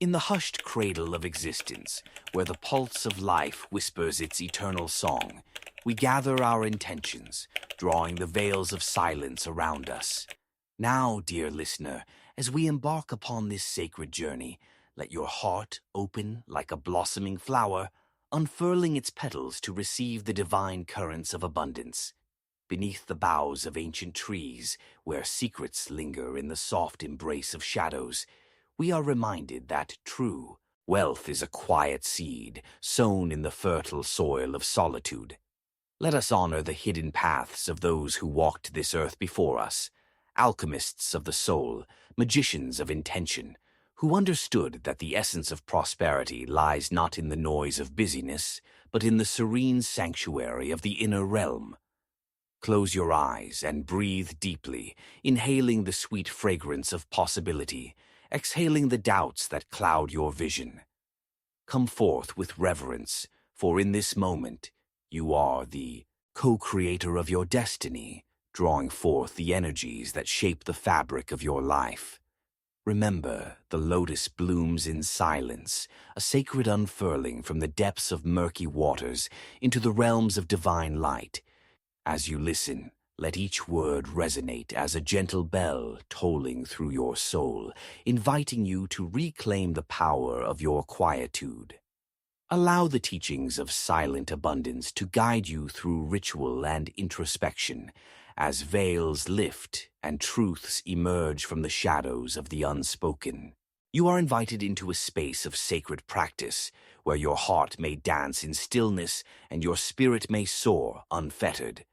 In the hushed cradle of existence, where the pulse of life whispers its eternal song, we gather our intentions, drawing the veils of silence around us. Now, dear listener, as we embark upon this sacred journey, let your heart open like a blossoming flower, unfurling its petals to receive the divine currents of abundance. Beneath the boughs of ancient trees, where secrets linger in the soft embrace of shadows, we are reminded that true wealth is a quiet seed sown in the fertile soil of solitude. Let us honor the hidden paths of those who walked this earth before us, alchemists of the soul, magicians of intention, who understood that the essence of prosperity lies not in the noise of busyness, but in the serene sanctuary of the inner realm. Close your eyes and breathe deeply, inhaling the sweet fragrance of possibility, exhaling the doubts that cloud your vision. Come forth with reverence, for in this moment, you are the co-creator of your destiny, drawing forth the energies that shape the fabric of your life. Remember, the lotus blooms in silence, a sacred unfurling from the depths of murky waters into the realms of divine light. As you listen, let each word resonate as a gentle bell tolling through your soul, inviting you to reclaim the power of your quietude. Allow the teachings of silent abundance to guide you through ritual and introspection, as veils lift and truths emerge from the shadows of the unspoken. You are invited into a space of sacred practice, where your heart may dance in stillness and your spirit may soar unfettered.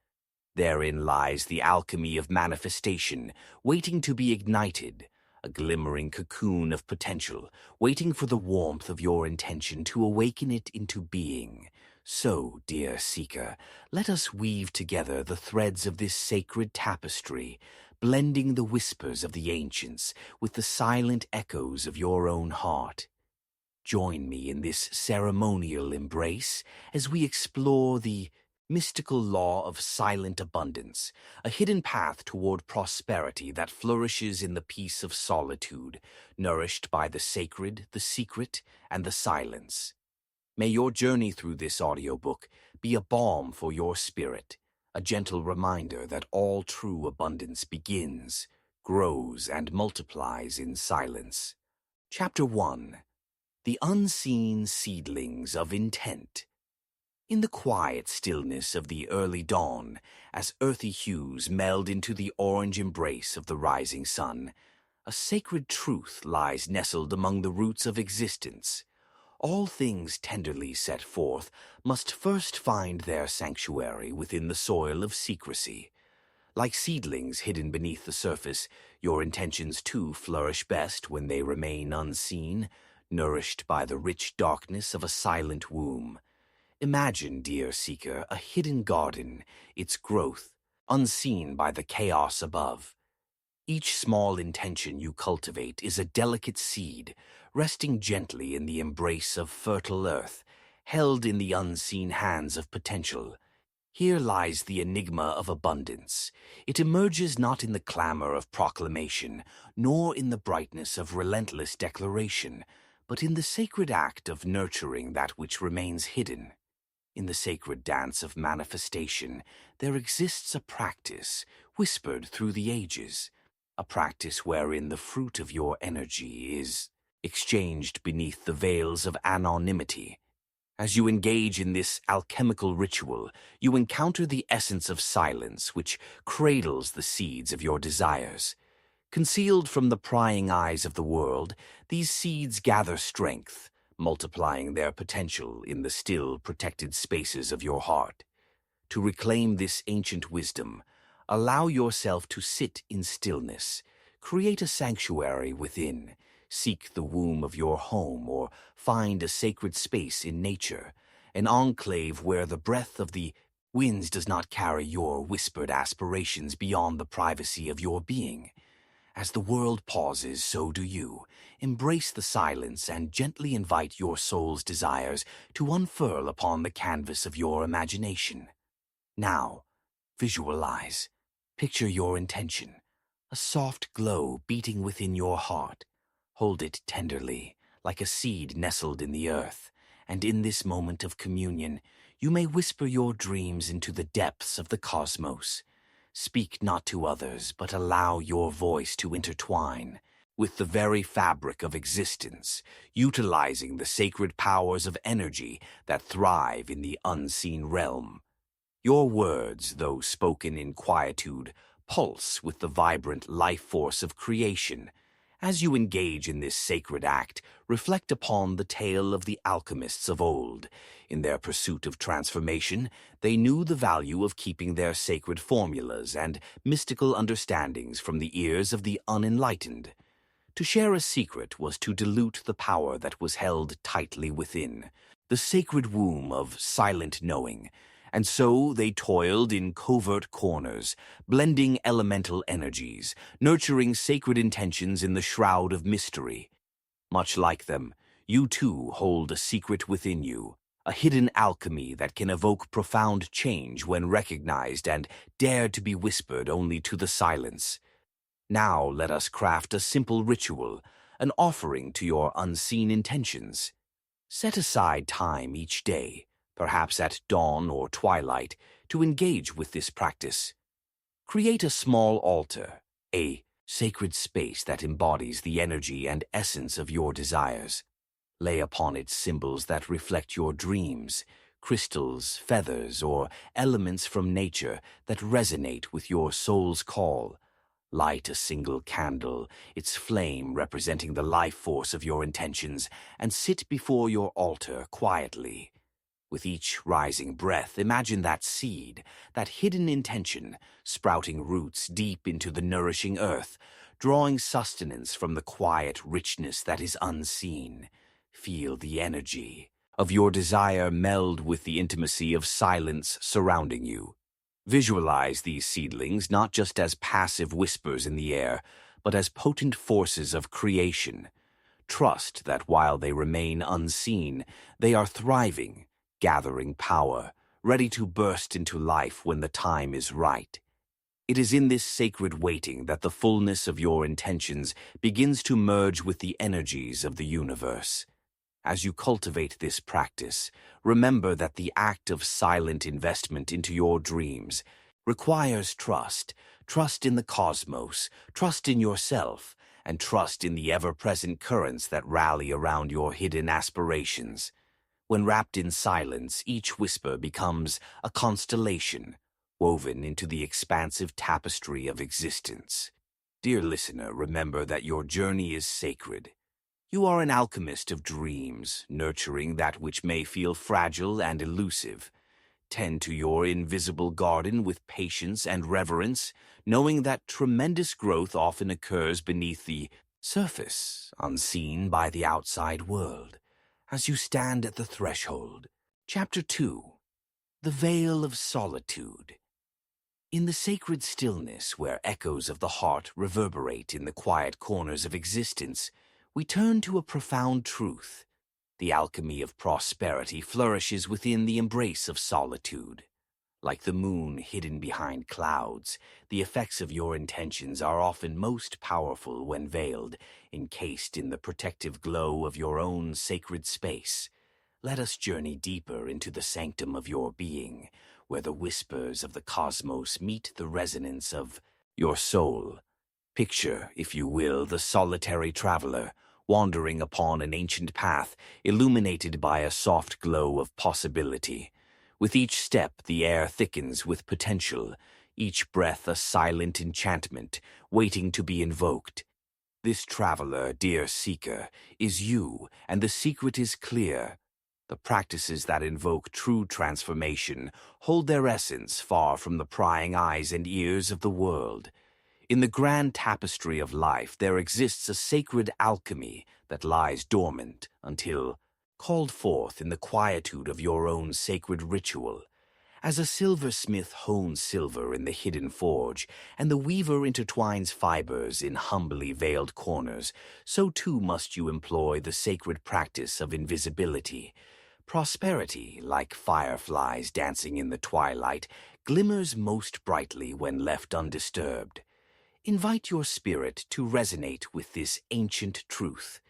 Therein lies the alchemy of manifestation, waiting to be ignited, a glimmering cocoon of potential, waiting for the warmth of your intention to awaken it into being. So, dear seeker, let us weave together the threads of this sacred tapestry, blending the whispers of the ancients with the silent echoes of your own heart. Join me in this ceremonial embrace as we explore the mystical law of silent abundance, a hidden path toward prosperity that flourishes in the peace of solitude, nourished by the sacred, the secret, and the silence. May your journey through this audiobook be a balm for your spirit, a gentle reminder that all true abundance begins, grows, and multiplies in silence. Chapter 1. The Unseen Seedlings of Intent. In the quiet stillness of the early dawn, as earthy hues meld into the orange embrace of the rising sun, a sacred truth lies nestled among the roots of existence. All things tenderly set forth must first find their sanctuary within the soil of secrecy. Like seedlings hidden beneath the surface, your intentions too flourish best when they remain unseen, nourished by the rich darkness of a silent womb. Imagine, dear seeker, a hidden garden, its growth, unseen by the chaos above. Each small intention you cultivate is a delicate seed, resting gently in the embrace of fertile earth, held in the unseen hands of potential. Here lies the enigma of abundance. It emerges not in the clamor of proclamation, nor in the brightness of relentless declaration, but in the sacred act of nurturing that which remains hidden. In the sacred dance of manifestation, there exists a practice, whispered through the ages, a practice wherein the fruit of your energy is exchanged beneath the veils of anonymity. As you engage in this alchemical ritual, you encounter the essence of silence which cradles the seeds of your desires. Concealed from the prying eyes of the world, these seeds gather strength, multiplying their potential in the still, protected spaces of your heart. To reclaim this ancient wisdom, allow yourself to sit in stillness, create a sanctuary within, seek the womb of your home, or find a sacred space in nature, an enclave where the breath of the winds does not carry your whispered aspirations beyond the privacy of your being. As the world pauses, so do you. Embrace the silence and gently invite your soul's desires to unfurl upon the canvas of your imagination. Now, visualize. Picture your intention, a soft glow beating within your heart. Hold it tenderly, like a seed nestled in the earth, and in this moment of communion, you may whisper your dreams into the depths of the cosmos. Speak not to others, but allow your voice to intertwine with the very fabric of existence, utilizing the sacred powers of energy that thrive in the unseen realm. Your words, though spoken in quietude, pulse with the vibrant life force of creation. As you engage in this sacred act, reflect upon the tale of the alchemists of old. In their pursuit of transformation, they knew the value of keeping their sacred formulas and mystical understandings from the ears of the unenlightened. To share a secret was to dilute the power that was held tightly within, the sacred womb of silent knowing, and so they toiled in covert corners, blending elemental energies, nurturing sacred intentions in the shroud of mystery. Much like them, you too hold a secret within you, a hidden alchemy that can evoke profound change when recognized and dared to be whispered only to the silence. Now let us craft a simple ritual, an offering to your unseen intentions. Set aside time each day, perhaps at dawn or twilight, to engage with this practice. Create a small altar, a sacred space that embodies the energy and essence of your desires. Lay upon it symbols that reflect your dreams, crystals, feathers, or elements from nature that resonate with your soul's call. Light a single candle, its flame representing the life force of your intentions, and sit before your altar quietly. With each rising breath, imagine that seed, that hidden intention, sprouting roots deep into the nourishing earth, drawing sustenance from the quiet richness that is unseen. Feel the energy of your desire meld with the intimacy of silence surrounding you. Visualize these seedlings not just as passive whispers in the air, but as potent forces of creation. Trust that while they remain unseen, they are thriving, gathering power, ready to burst into life when the time is right. It is in this sacred waiting that the fullness of your intentions begins to merge with the energies of the universe. As you cultivate this practice, remember that the act of silent investment into your dreams requires trust, trust in the cosmos, trust in yourself, and trust in the ever-present currents that rally around your hidden aspirations. When wrapped in silence, each whisper becomes a constellation, woven into the expansive tapestry of existence. Dear listener, remember that your journey is sacred. You are an alchemist of dreams, nurturing that which may feel fragile and elusive. Tend to your invisible garden with patience and reverence, knowing that tremendous growth often occurs beneath the surface, unseen by the outside world. As you stand at the threshold. Chapter 2. The Veil of Solitude. In the sacred stillness where echoes of the heart reverberate in the quiet corners of existence, we turn to a profound truth. The alchemy of prosperity flourishes within the embrace of solitude. Like the moon hidden behind clouds, the effects of your intentions are often most powerful when veiled, encased in the protective glow of your own sacred space. Let us journey deeper into the sanctum of your being, where the whispers of the cosmos meet the resonance of your soul. Picture, if you will, the solitary traveler, wandering upon an ancient path, illuminated by a soft glow of possibility. With each step, the air thickens with potential, each breath a silent enchantment, waiting to be invoked. This traveler, dear seeker, is you, and the secret is clear. The practices that invoke true transformation hold their essence far from the prying eyes and ears of the world. In the grand tapestry of life, there exists a sacred alchemy that lies dormant until called forth in the quietude of your own sacred ritual. As a silversmith hones silver in the hidden forge, and the weaver intertwines fibers in humbly veiled corners, so too must you employ the sacred practice of invisibility. Prosperity, like fireflies dancing in the twilight, glimmers most brightly when left undisturbed. Invite your spirit to resonate with this ancient truth.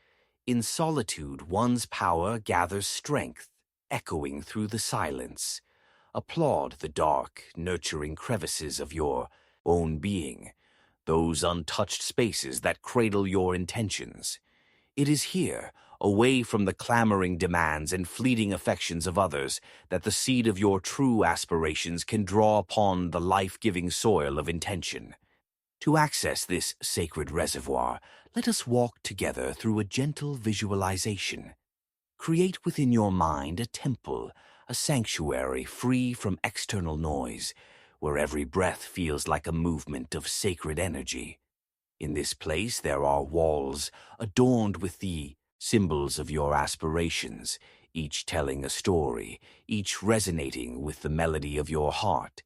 In solitude, one's power gathers strength, echoing through the silence. Applaud the dark, nurturing crevices of your own being, those untouched spaces that cradle your intentions. It is here, away from the clamoring demands and fleeting affections of others, that the seed of your true aspirations can draw upon the life-giving soil of intention. To access this sacred reservoir, let us walk together through a gentle visualization. Create within your mind a temple, a sanctuary free from external noise, where every breath feels like a movement of sacred energy. In this place there are walls adorned with the symbols of your aspirations, each telling a story, each resonating with the melody of your heart.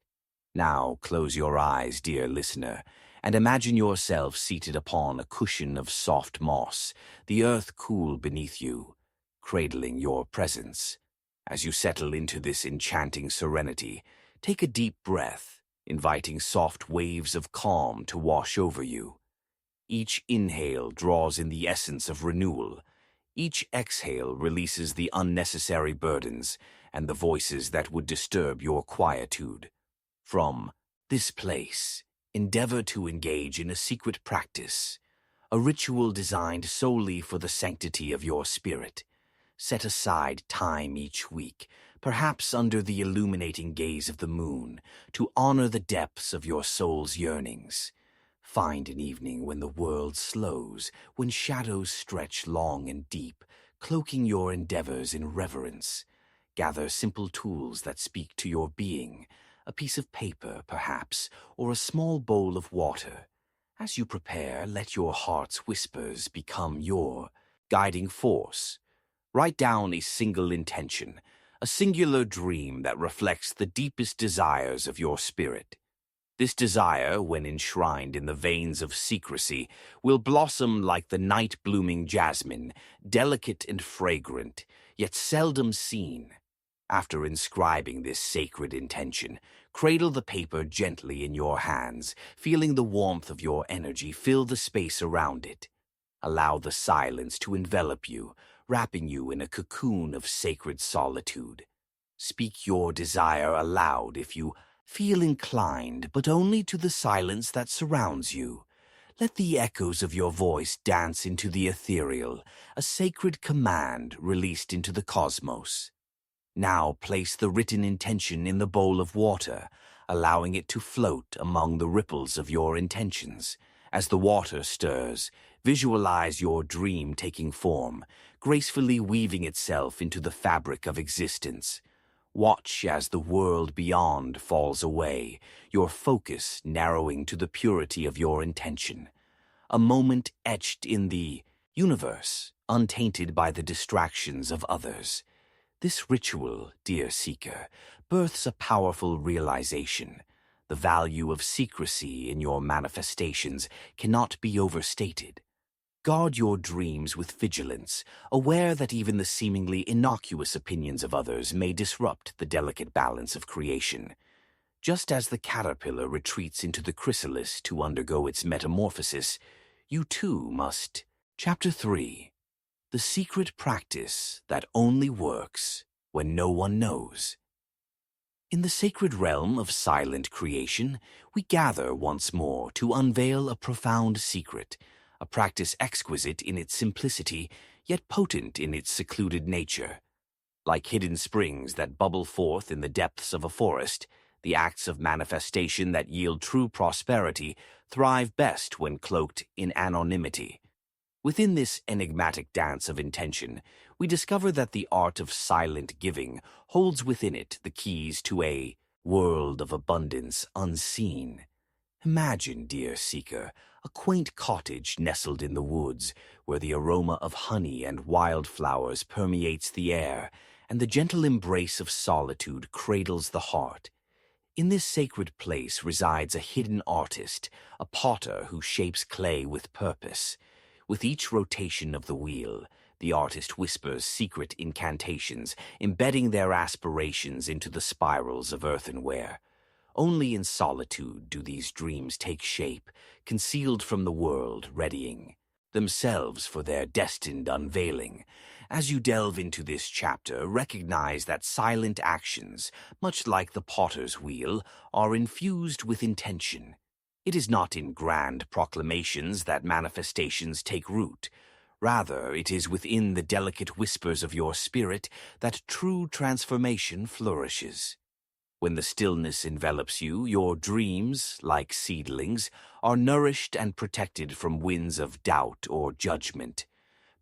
Now close your eyes, dear listener, and imagine yourself seated upon a cushion of soft moss, the earth cool beneath you, cradling your presence. As you settle into this enchanting serenity, take a deep breath, inviting soft waves of calm to wash over you. Each inhale draws in the essence of renewal. Each exhale releases the unnecessary burdens and the voices that would disturb your quietude. From this place, endeavor to engage in a secret practice, a ritual designed solely for the sanctity of your spirit. Set aside time each week, perhaps under the illuminating gaze of the moon, to honor the depths of your soul's yearnings. Find an evening when the world slows, when shadows stretch long and deep, cloaking your endeavors in reverence. Gather simple tools that speak to your being, a piece of paper, perhaps, or a small bowl of water. As you prepare, let your heart's whispers become your guiding force. Write down a single intention, a singular dream that reflects the deepest desires of your spirit. This desire, when enshrined in the veins of secrecy, will blossom like the night-blooming jasmine, delicate and fragrant, yet seldom seen. After inscribing this sacred intention, cradle the paper gently in your hands, feeling the warmth of your energy fill the space around it. Allow the silence to envelop you, wrapping you in a cocoon of sacred solitude. Speak your desire aloud if you feel inclined, but only to the silence that surrounds you. Let the echoes of your voice dance into the ethereal, a sacred command released into the cosmos. Now place the written intention in the bowl of water, allowing it to float among the ripples of your intentions. As the water stirs, visualize your dream taking form, gracefully weaving itself into the fabric of existence. Watch as the world beyond falls away, your focus narrowing to the purity of your intention. A moment etched in the universe, untainted by the distractions of others. This ritual, dear seeker, births a powerful realization. The value of secrecy in your manifestations cannot be overstated. Guard your dreams with vigilance, aware that even the seemingly innocuous opinions of others may disrupt the delicate balance of creation. Just as the caterpillar retreats into the chrysalis to undergo its metamorphosis, you too must. Chapter 3. The secret practice that only works when no one knows. In the sacred realm of silent creation, we gather once more to unveil a profound secret, a practice exquisite in its simplicity, yet potent in its secluded nature. Like hidden springs that bubble forth in the depths of a forest, the acts of manifestation that yield true prosperity thrive best when cloaked in anonymity. Within this enigmatic dance of intention, we discover that the art of silent giving holds within it the keys to a world of abundance unseen. Imagine, dear seeker, a quaint cottage nestled in the woods, where the aroma of honey and wildflowers permeates the air, and the gentle embrace of solitude cradles the heart. In this sacred place resides a hidden artist, a potter who shapes clay with purpose. With each rotation of the wheel, the artist whispers secret incantations, embedding their aspirations into the spirals of earthenware. Only in solitude do these dreams take shape, concealed from the world, readying themselves for their destined unveiling. As you delve into this chapter, recognize that silent actions, much like the potter's wheel, are infused with intention. It is not in grand proclamations that manifestations take root. Rather, it is within the delicate whispers of your spirit that true transformation flourishes. When the stillness envelops you, your dreams, like seedlings, are nourished and protected from winds of doubt or judgment.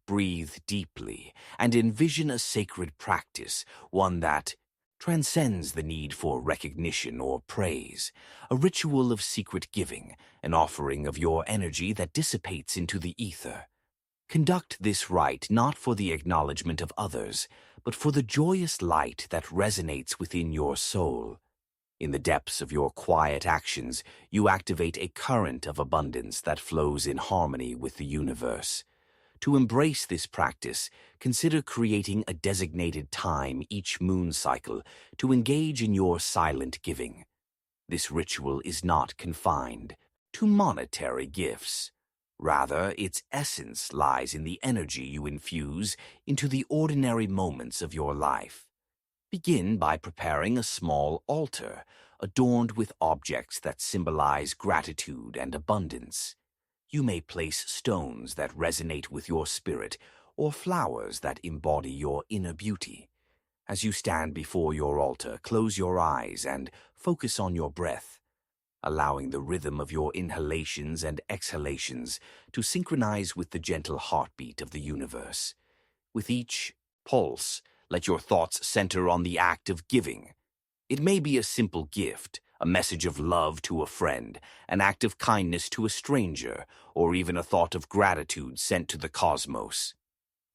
Breathe deeply and envision a sacred practice, one that transcends the need for recognition or praise, a ritual of secret giving, an offering of your energy that dissipates into the ether. Conduct this rite not for the acknowledgement of others, but for the joyous light that resonates within your soul. In the depths of your quiet actions, you activate a current of abundance that flows in harmony with the universe. To embrace this practice, consider creating a designated time each moon cycle to engage in your silent giving. This ritual is not confined to monetary gifts. Rather, its essence lies in the energy you infuse into the ordinary moments of your life. Begin by preparing a small altar, adorned with objects that symbolize gratitude and abundance. You may place stones that resonate with your spirit, or flowers that embody your inner beauty. As you stand before your altar, close your eyes and focus on your breath, allowing the rhythm of your inhalations and exhalations to synchronize with the gentle heartbeat of the universe. With each pulse, let your thoughts center on the act of giving. It may be a simple gift, a message of love to a friend, an act of kindness to a stranger, or even a thought of gratitude sent to the cosmos.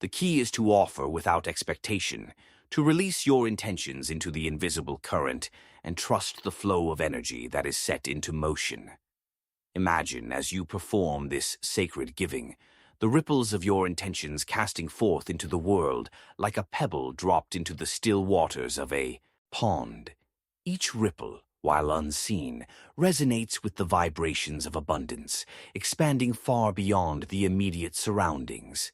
The key is to offer without expectation, to release your intentions into the invisible current and trust the flow of energy that is set into motion. Imagine, as you perform this sacred giving, the ripples of your intentions casting forth into the world like a pebble dropped into the still waters of a pond. Each ripple, while unseen, resonates with the vibrations of abundance, expanding far beyond the immediate surroundings.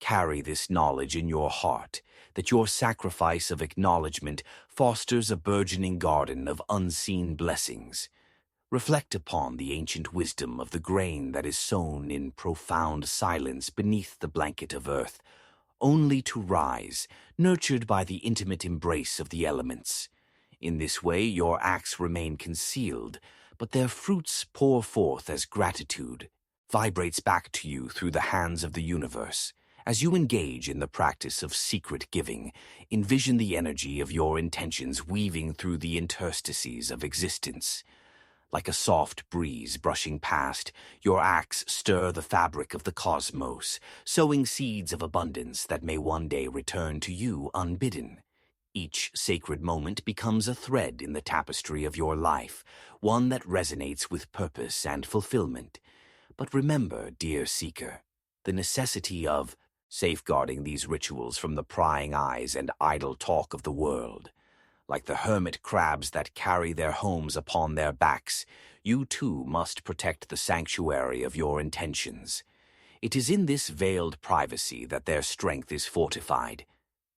Carry this knowledge in your heart, that your sacrifice of acknowledgement fosters a burgeoning garden of unseen blessings. Reflect upon the ancient wisdom of the grain that is sown in profound silence beneath the blanket of earth, only to rise, nurtured by the intimate embrace of the elements. In this way, your acts remain concealed, but their fruits pour forth as gratitude, vibrates back to you through the hands of the universe. As you engage in the practice of secret giving, envision the energy of your intentions weaving through the interstices of existence. Like a soft breeze brushing past, your acts stir the fabric of the cosmos, sowing seeds of abundance that may one day return to you unbidden. Each sacred moment becomes a thread in the tapestry of your life, one that resonates with purpose and fulfillment. But remember, dear seeker, the necessity of safeguarding these rituals from the prying eyes and idle talk of the world. Like the hermit crabs that carry their homes upon their backs, you too must protect the sanctuary of your intentions. It is in this veiled privacy that their strength is fortified.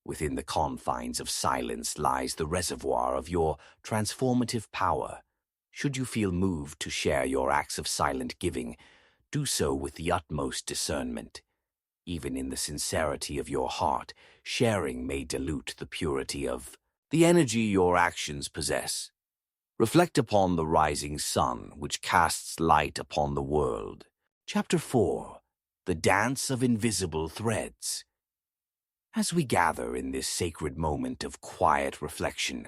Within the confines of silence lies the reservoir of your transformative power. Should you feel moved to share your acts of silent giving, do so with the utmost discernment. Even in the sincerity of your heart, sharing may dilute the purity of the energy your actions possess. Reflect upon the rising sun, which casts light upon the world. Chapter 4. The Dance of Invisible Threads. As we gather in this sacred moment of quiet reflection,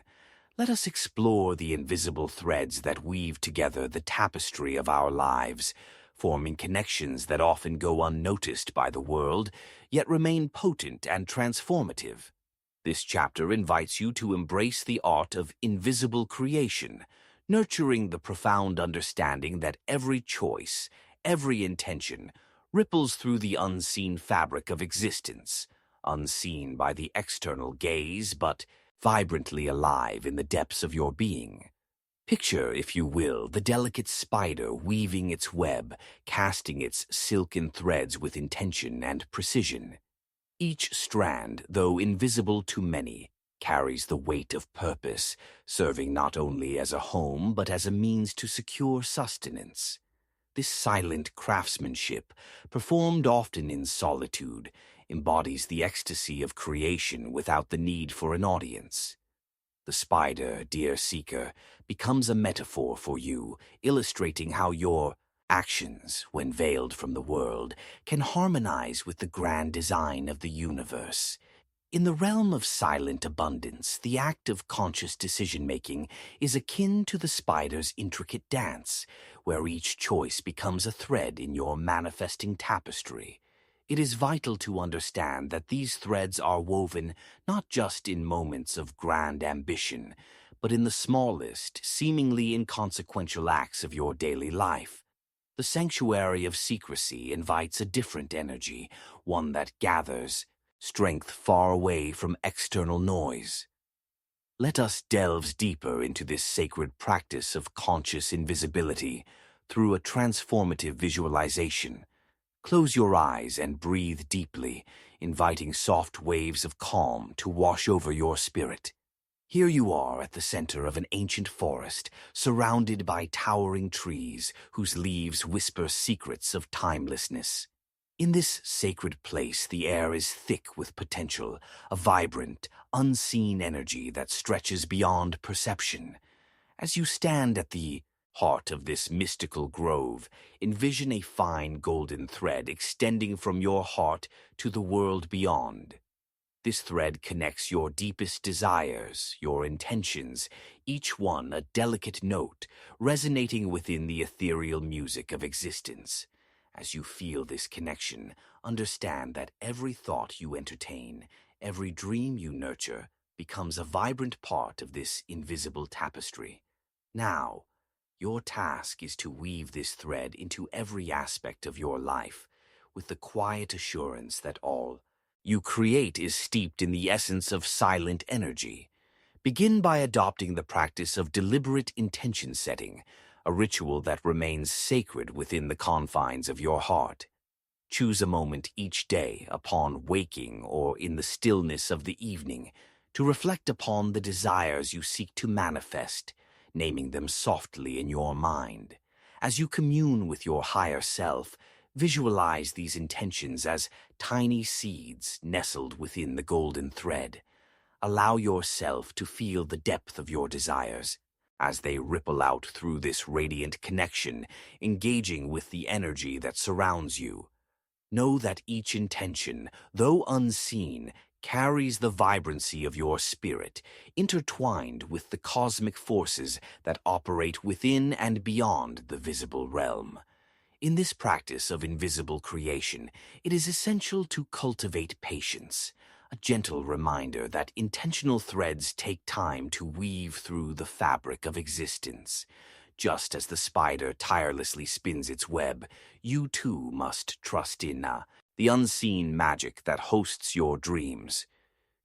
let us explore the invisible threads that weave together the tapestry of our lives, forming connections that often go unnoticed by the world, yet remain potent and transformative. This chapter invites you to embrace the art of invisible creation, nurturing the profound understanding that every choice, every intention, ripples through the unseen fabric of existence, unseen by the external gaze, but vibrantly alive in the depths of your being. Picture, if you will, the delicate spider weaving its web, casting its silken threads with intention and precision. Each strand, though invisible to many, carries the weight of purpose, serving not only as a home but as a means to secure sustenance. This silent craftsmanship, performed often in solitude, embodies the ecstasy of creation without the need for an audience. The spider, dear seeker, becomes a metaphor for you, illustrating how your actions, when veiled from the world, can harmonize with the grand design of the universe. In the realm of silent abundance, the act of conscious decision-making is akin to the spider's intricate dance, where each choice becomes a thread in your manifesting tapestry. It is vital to understand that these threads are woven not just in moments of grand ambition, but in the smallest, seemingly inconsequential acts of your daily life. The sanctuary of secrecy invites a different energy, one that gathers strength far away from external noise. Let us delve deeper into this sacred practice of conscious invisibility through a transformative visualization. Close your eyes and breathe deeply, inviting soft waves of calm to wash over your spirit. Here you are at the center of an ancient forest, surrounded by towering trees whose leaves whisper secrets of timelessness. In this sacred place, the air is thick with potential, a vibrant, unseen energy that stretches beyond perception. As you stand at the heart of this mystical grove, envision a fine golden thread extending from your heart to the world beyond. This thread connects your deepest desires, your intentions, each one a delicate note, resonating within the ethereal music of existence. As you feel this connection, understand that every thought you entertain, every dream you nurture, becomes a vibrant part of this invisible tapestry. Now, your task is to weave this thread into every aspect of your life, with the quiet assurance that all you create is steeped in the essence of silent energy. Begin by adopting the practice of deliberate intention setting, a ritual that remains sacred within the confines of your heart. Choose a moment each day, upon waking or in the stillness of the evening, to reflect upon the desires you seek to manifest, naming them softly in your mind. As you commune with your higher self, visualize these intentions as tiny seeds nestled within the golden thread. Allow yourself to feel the depth of your desires as they ripple out through this radiant connection, engaging with the energy that surrounds you. Know that each intention, though unseen, carries the vibrancy of your spirit, intertwined with the cosmic forces that operate within and beyond the visible realm. In this practice of invisible creation, it is essential to cultivate patience, a gentle reminder that intentional threads take time to weave through the fabric of existence. Just as the spider tirelessly spins its web, you too must trust in the unseen magic that hosts your dreams.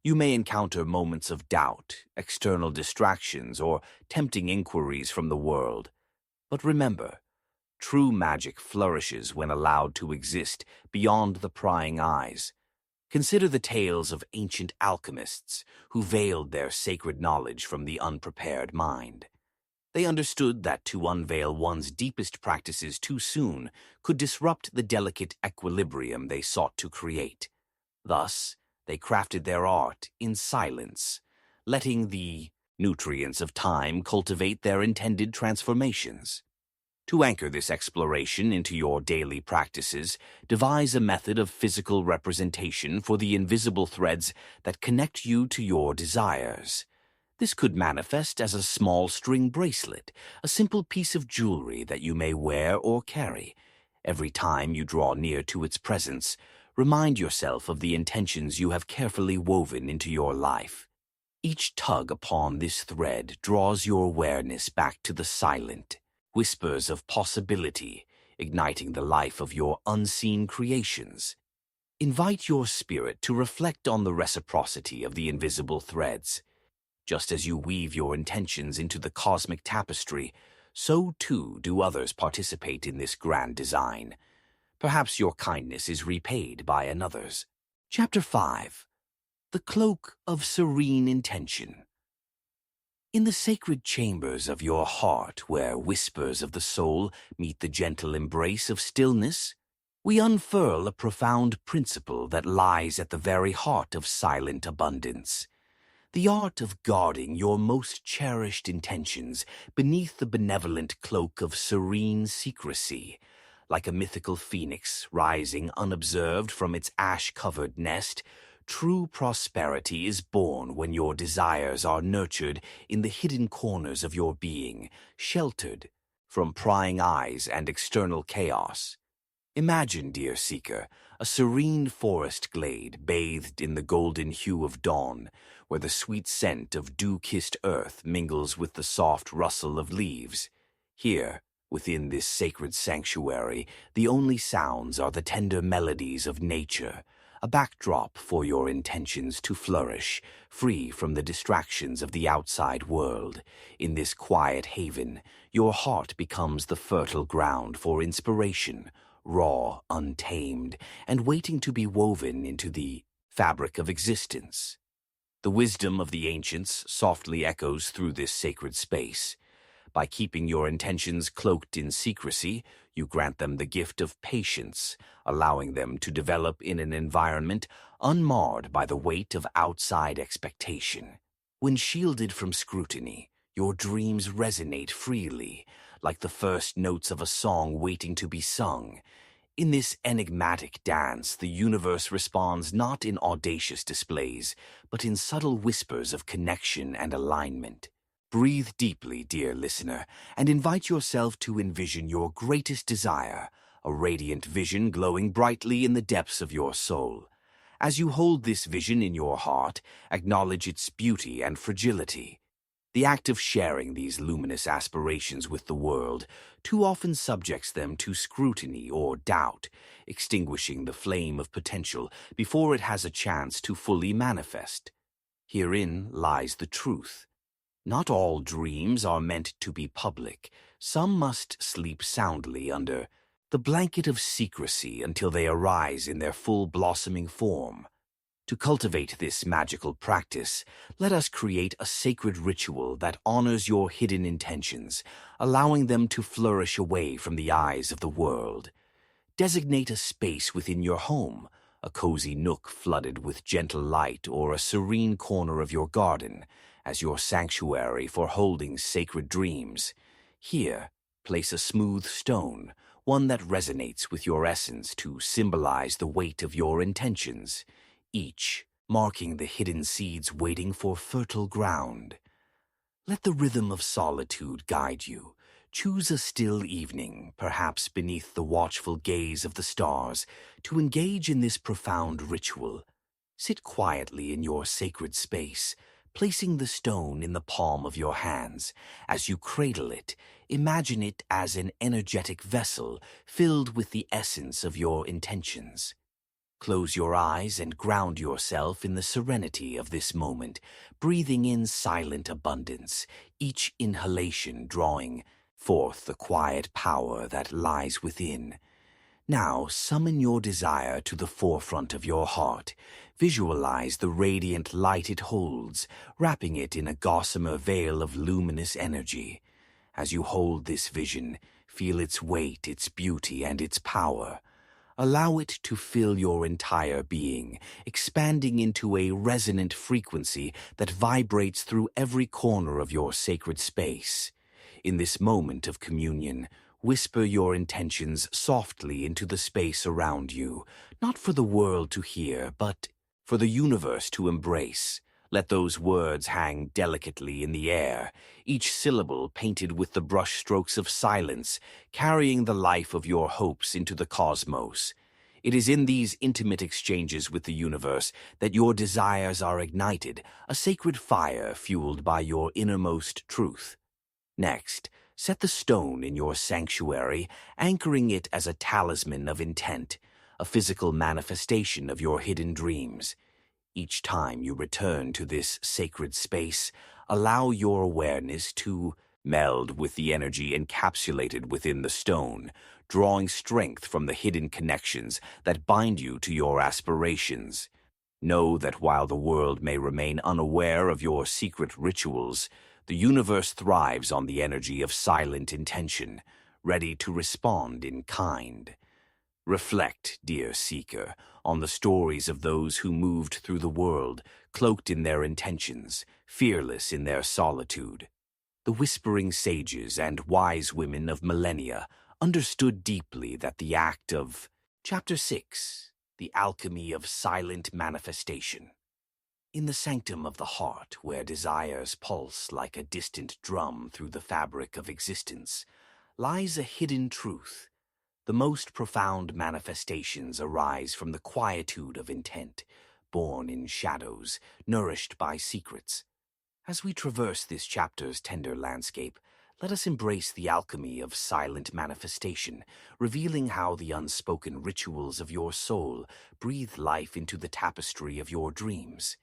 You may encounter moments of doubt, external distractions, or tempting inquiries from the world. But remember, true magic flourishes when allowed to exist beyond the prying eyes. Consider the tales of ancient alchemists who veiled their sacred knowledge from the unprepared mind. They understood that to unveil one's deepest practices too soon could disrupt the delicate equilibrium they sought to create. Thus, they crafted their art in silence, letting the nutrients of time cultivate their intended transformations. To anchor this exploration into your daily practices, devise a method of physical representation for the invisible threads that connect you to your desires. This could manifest as a small string bracelet, a simple piece of jewelry that you may wear or carry. Every time you draw near to its presence, remind yourself of the intentions you have carefully woven into your life. Each tug upon this thread draws your awareness back to the silent whispers of possibility, igniting the life of your unseen creations. Invite your spirit to reflect on the reciprocity of the invisible threads. Just as you weave your intentions into the cosmic tapestry, so too do others participate in this grand design. Perhaps your kindness is repaid by another's. Chapter 5. The Cloak of Serene Intention. In the sacred chambers of your heart, where whispers of the soul meet the gentle embrace of stillness, we unfurl a profound principle that lies at the very heart of silent abundance. The art of guarding your most cherished intentions beneath the benevolent cloak of serene secrecy. Like a mythical phoenix rising unobserved from its ash-covered nest, true prosperity is born when your desires are nurtured in the hidden corners of your being, sheltered from prying eyes and external chaos. Imagine, dear seeker, a serene forest glade bathed in the golden hue of dawn, where the sweet scent of dew-kissed earth mingles with the soft rustle of leaves. Here, within this sacred sanctuary, the only sounds are the tender melodies of nature, a backdrop for your intentions to flourish, free from the distractions of the outside world. In this quiet haven, your heart becomes the fertile ground for inspiration, raw, untamed, and waiting to be woven into the fabric of existence. The wisdom of the ancients softly echoes through this sacred space. By keeping your intentions cloaked in secrecy, you grant them the gift of patience, allowing them to develop in an environment unmarred by the weight of outside expectation. When shielded from scrutiny, your dreams resonate freely, like the first notes of a song waiting to be sung. In this enigmatic dance, the universe responds not in audacious displays, but in subtle whispers of connection and alignment. Breathe deeply, dear listener, and invite yourself to envision your greatest desire, a radiant vision glowing brightly in the depths of your soul. As you hold this vision in your heart, acknowledge its beauty and fragility. The act of sharing these luminous aspirations with the world too often subjects them to scrutiny or doubt, extinguishing the flame of potential before it has a chance to fully manifest. Herein lies the truth. Not all dreams are meant to be public. Some must sleep soundly under the blanket of secrecy until they arise in their full blossoming form. To cultivate this magical practice, let us create a sacred ritual that honors your hidden intentions, allowing them to flourish away from the eyes of the world. Designate a space within your home, a cozy nook flooded with gentle light, or a serene corner of your garden, as your sanctuary for holding sacred dreams. Here, place a smooth stone, one that resonates with your essence to symbolize the weight of your intentions, each marking the hidden seeds waiting for fertile ground. Let the rhythm of solitude guide you. Choose a still evening, perhaps beneath the watchful gaze of the stars, to engage in this profound ritual. Sit quietly in your sacred space, placing the stone in the palm of your hands. As you cradle it, imagine it as an energetic vessel filled with the essence of your intentions. Close your eyes and ground yourself in the serenity of this moment, breathing in silent abundance, each inhalation drawing forth the quiet power that lies within. Now summon your desire to the forefront of your heart. Visualize the radiant light it holds, wrapping it in a gossamer veil of luminous energy. As you hold this vision, feel its weight, its beauty, and its power. Allow it to fill your entire being, expanding into a resonant frequency that vibrates through every corner of your sacred space. In this moment of communion, whisper your intentions softly into the space around you, not for the world to hear, but for the universe to embrace. Let those words hang delicately in the air, each syllable painted with the brushstrokes of silence, carrying the life of your hopes into the cosmos. It is in these intimate exchanges with the universe that your desires are ignited, a sacred fire fueled by your innermost truth. Next, set the stone in your sanctuary, anchoring it as a talisman of intent, a physical manifestation of your hidden dreams. Each time you return to this sacred space, allow your awareness to meld with the energy encapsulated within the stone, drawing strength from the hidden connections that bind you to your aspirations. Know that while the world may remain unaware of your secret rituals, the universe thrives on the energy of silent intention, ready to respond in kind. Reflect, dear seeker, on the stories of those who moved through the world, cloaked in their intentions, fearless in their solitude. The whispering sages and wise women of millennia understood deeply that the act of Chapter 6, The Alchemy of Silent Manifestation. In the sanctum of the heart, where desires pulse like a distant drum through the fabric of existence, lies a hidden truth. The most profound manifestations arise from the quietude of intent, born in shadows, nourished by secrets. As we traverse this chapter's tender landscape, let us embrace the alchemy of silent manifestation, revealing how the unspoken rituals of your soul breathe life into the tapestry of your dreams.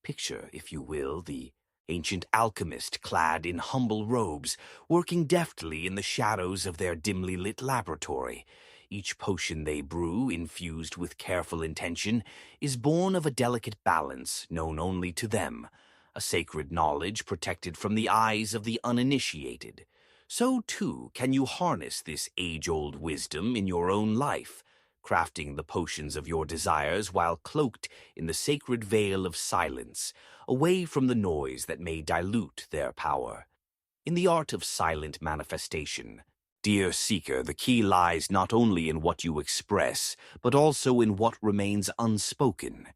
Picture, if you will, the ancient alchemist clad in humble robes, working deftly in the shadows of their dimly lit laboratory. Each potion they brew, infused with careful intention, is born of a delicate balance known only to them, a sacred knowledge protected from the eyes of the uninitiated. So, too, can you harness this age-old wisdom in your own life, crafting the potions of your desires while cloaked in the sacred veil of silence, away from the noise that may dilute their power. In the art of silent manifestation, dear seeker, the key lies not only in what you express, but also in what remains unspoken.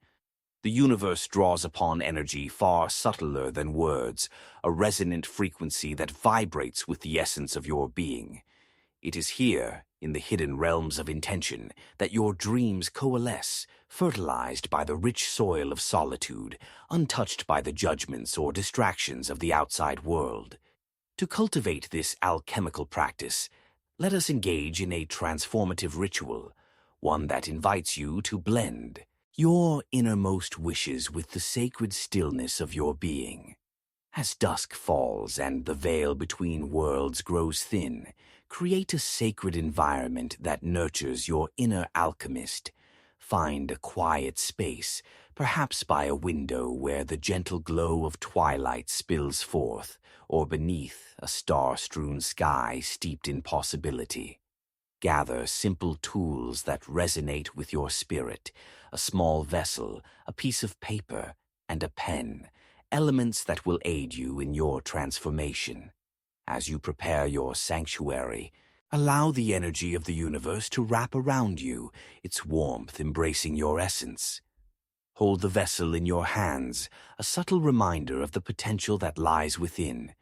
The universe draws upon energy far subtler than words, a resonant frequency that vibrates with the essence of your being. It is here, in the hidden realms of intention, that your dreams coalesce, fertilized by the rich soil of solitude, untouched by the judgments or distractions of the outside world. To cultivate this alchemical practice, let us engage in a transformative ritual, one that invites you to blend your innermost wishes with the sacred stillness of your being. As dusk falls and the veil between worlds grows thin, create a sacred environment that nurtures your inner alchemist. Find a quiet space, perhaps by a window where the gentle glow of twilight spills forth, or beneath a star-strewn sky steeped in possibility. Gather simple tools that resonate with your spirit, a small vessel, a piece of paper, and a pen, elements that will aid you in your transformation. As you prepare your sanctuary, allow the energy of the universe to wrap around you, its warmth embracing your essence. Hold the vessel in your hands, a subtle reminder of the potential that lies within.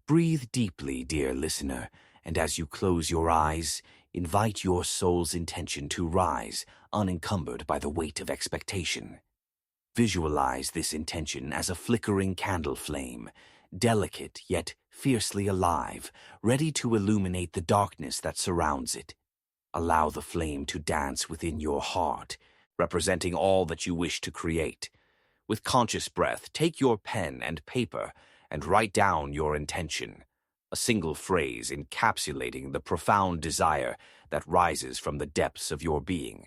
Breathe deeply, dear listener, and as you close your eyes, invite your soul's intention to rise, unencumbered by the weight of expectation. Visualize this intention as a flickering candle flame, delicate yet fiercely alive, ready to illuminate the darkness that surrounds it. Allow the flame to dance within your heart, representing all that you wish to create. With conscious breath, take your pen and paper and write down your intention, a single phrase encapsulating the profound desire that rises from the depths of your being.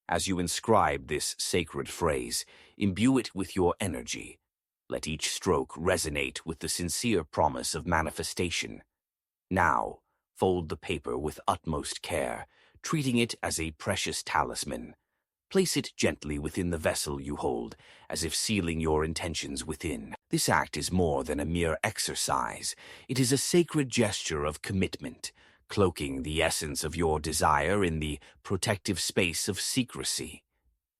As you inscribe this sacred phrase, imbue it with your energy. Let each stroke resonate with the sincere promise of manifestation. Now, fold the paper with utmost care, treating it as a precious talisman. Place it gently within the vessel you hold, as if sealing your intentions within. This act is more than a mere exercise. It is a sacred gesture of commitment, cloaking the essence of your desire in the protective space of secrecy.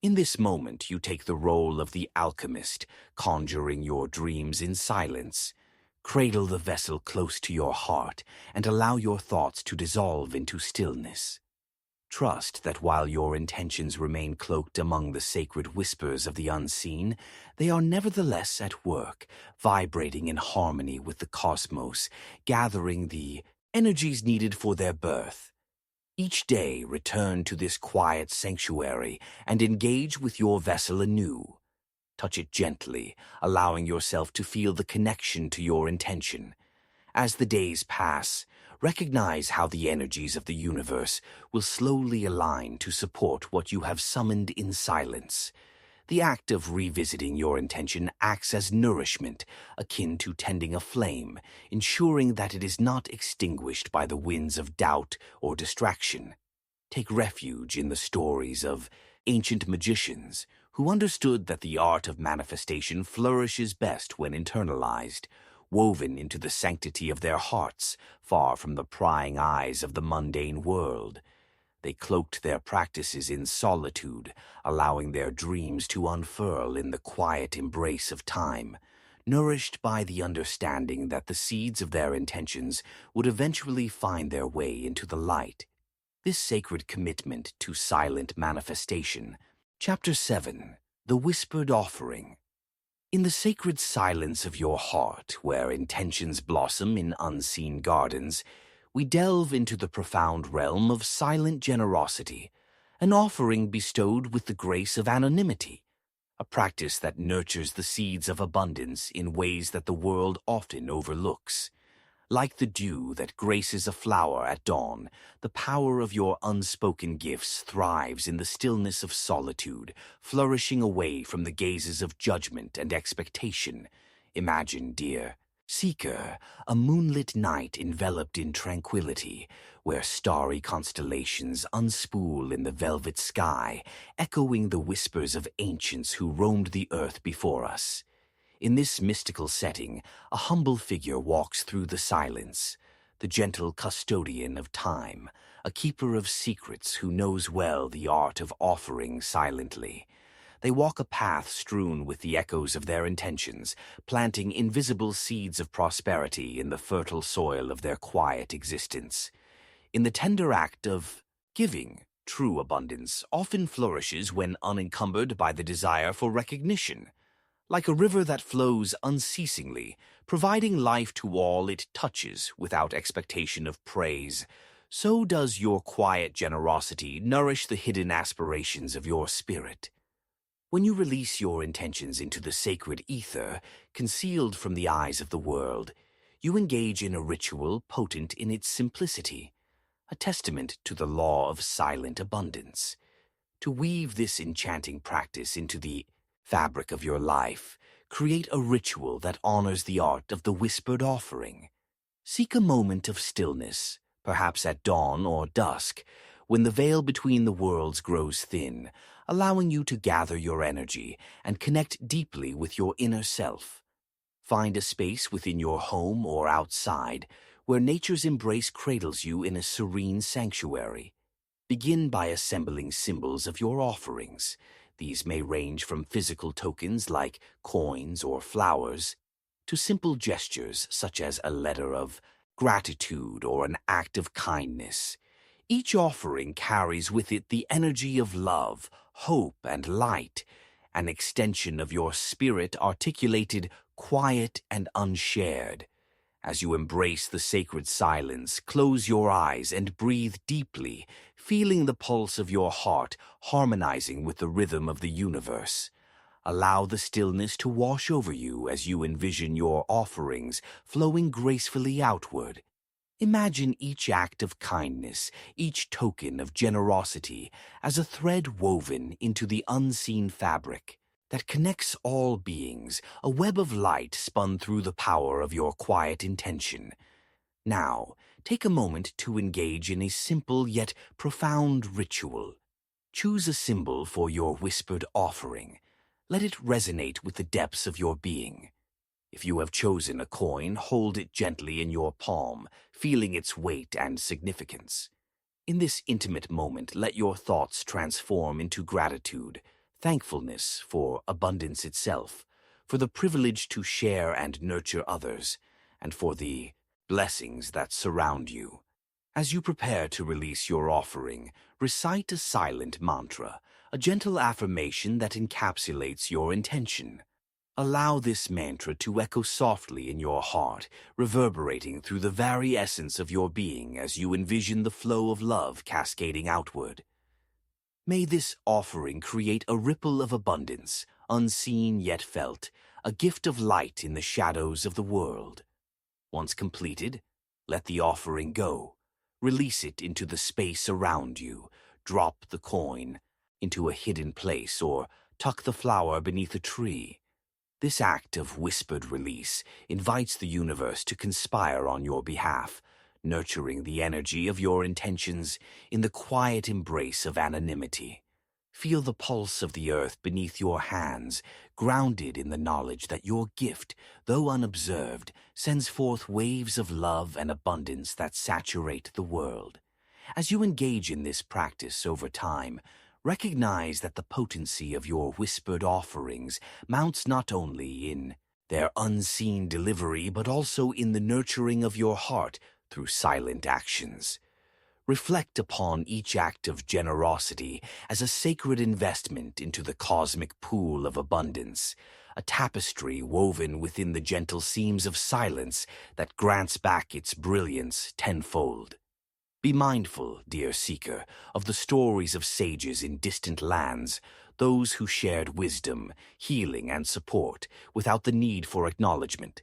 In this moment, you take the role of the alchemist, conjuring your dreams in silence. Cradle the vessel close to your heart and allow your thoughts to dissolve into stillness. Trust that while your intentions remain cloaked among the sacred whispers of the unseen, they are nevertheless at work, vibrating in harmony with the cosmos, gathering the energies needed for their birth. Each day, return to this quiet sanctuary and engage with your vessel anew. Touch it gently, allowing yourself to feel the connection to your intention. As the days pass, recognize how the energies of the universe will slowly align to support what you have summoned in silence. The act of revisiting your intention acts as nourishment, akin to tending a flame, ensuring that it is not extinguished by the winds of doubt or distraction. Take refuge in the stories of ancient magicians who understood that the art of manifestation flourishes best when internalized, woven into the sanctity of their hearts, far from the prying eyes of the mundane world. They cloaked their practices in solitude, allowing their dreams to unfurl in the quiet embrace of time, nourished by the understanding that the seeds of their intentions would eventually find their way into the light. This sacred commitment to silent manifestation. Chapter 7. The Whispered Offering. In the sacred silence of your heart, where intentions blossom in unseen gardens, we delve into the profound realm of silent generosity, an offering bestowed with the grace of anonymity, a practice that nurtures the seeds of abundance in ways that the world often overlooks. Like the dew that graces a flower at dawn, the power of your unspoken gifts thrives in the stillness of solitude, flourishing away from the gazes of judgment and expectation. Imagine, dear seeker, a moonlit night enveloped in tranquility, where starry constellations unspool in the velvet sky, echoing the whispers of ancients who roamed the earth before us. In this mystical setting, a humble figure walks through the silence, the gentle custodian of time, a keeper of secrets who knows well the art of offering silently. They walk a path strewn with the echoes of their intentions, planting invisible seeds of prosperity in the fertile soil of their quiet existence. In the tender act of giving, true abundance often flourishes when unencumbered by the desire for recognition. Like a river that flows unceasingly, providing life to all it touches without expectation of praise, so does your quiet generosity nourish the hidden aspirations of your spirit. When you release your intentions into the sacred ether, concealed from the eyes of the world, you engage in a ritual potent in its simplicity, a testament to the law of silent abundance. To weave this enchanting practice into the fabric of your life, create a ritual that honors the art of the whispered offering. Seek a moment of stillness, perhaps at dawn or dusk, when the veil between the worlds grows thin, allowing you to gather your energy and connect deeply with your inner self. Find a space within your home or outside where nature's embrace cradles you in a serene sanctuary. Begin by assembling symbols of your offerings. These may range from physical tokens like coins or flowers to simple gestures such as a letter of gratitude or an act of kindness. Each offering carries with it the energy of love, hope, and light, an extension of your spirit articulated, quiet, and unshared. As you embrace the sacred silence, close your eyes and breathe deeply, feeling the pulse of your heart harmonizing with the rhythm of the universe. Allow the stillness to wash over you as you envision your offerings flowing gracefully outward. Imagine each act of kindness, each token of generosity, as a thread woven into the unseen fabric that connects all beings, a web of light spun through the power of your quiet intention. Now, take a moment to engage in a simple yet profound ritual. Choose a symbol for your whispered offering. Let it resonate with the depths of your being. If you have chosen a coin, hold it gently in your palm, feeling its weight and significance. In this intimate moment, let your thoughts transform into gratitude, thankfulness for abundance itself, for the privilege to share and nurture others, and for the blessings that surround you. As you prepare to release your offering, recite a silent mantra, a gentle affirmation that encapsulates your intention. Allow this mantra to echo softly in your heart, reverberating through the very essence of your being as you envision the flow of love cascading outward. May this offering create a ripple of abundance, unseen yet felt, a gift of light in the shadows of the world. Once completed, let the offering go. Release it into the space around you. Drop the coin into a hidden place or tuck the flower beneath a tree. This act of whispered release invites the universe to conspire on your behalf, nurturing the energy of your intentions in the quiet embrace of anonymity. Feel the pulse of the earth beneath your hands, grounded in the knowledge that your gift, though unobserved, sends forth waves of love and abundance that saturate the world. As you engage in this practice over time, recognize that the potency of your whispered offerings mounts not only in their unseen delivery but also in the nurturing of your heart through silent actions. Reflect upon each act of generosity as a sacred investment into the cosmic pool of abundance, a tapestry woven within the gentle seams of silence that grants back its brilliance tenfold. Be mindful, dear seeker, of the stories of sages in distant lands, those who shared wisdom, healing, and support without the need for acknowledgement.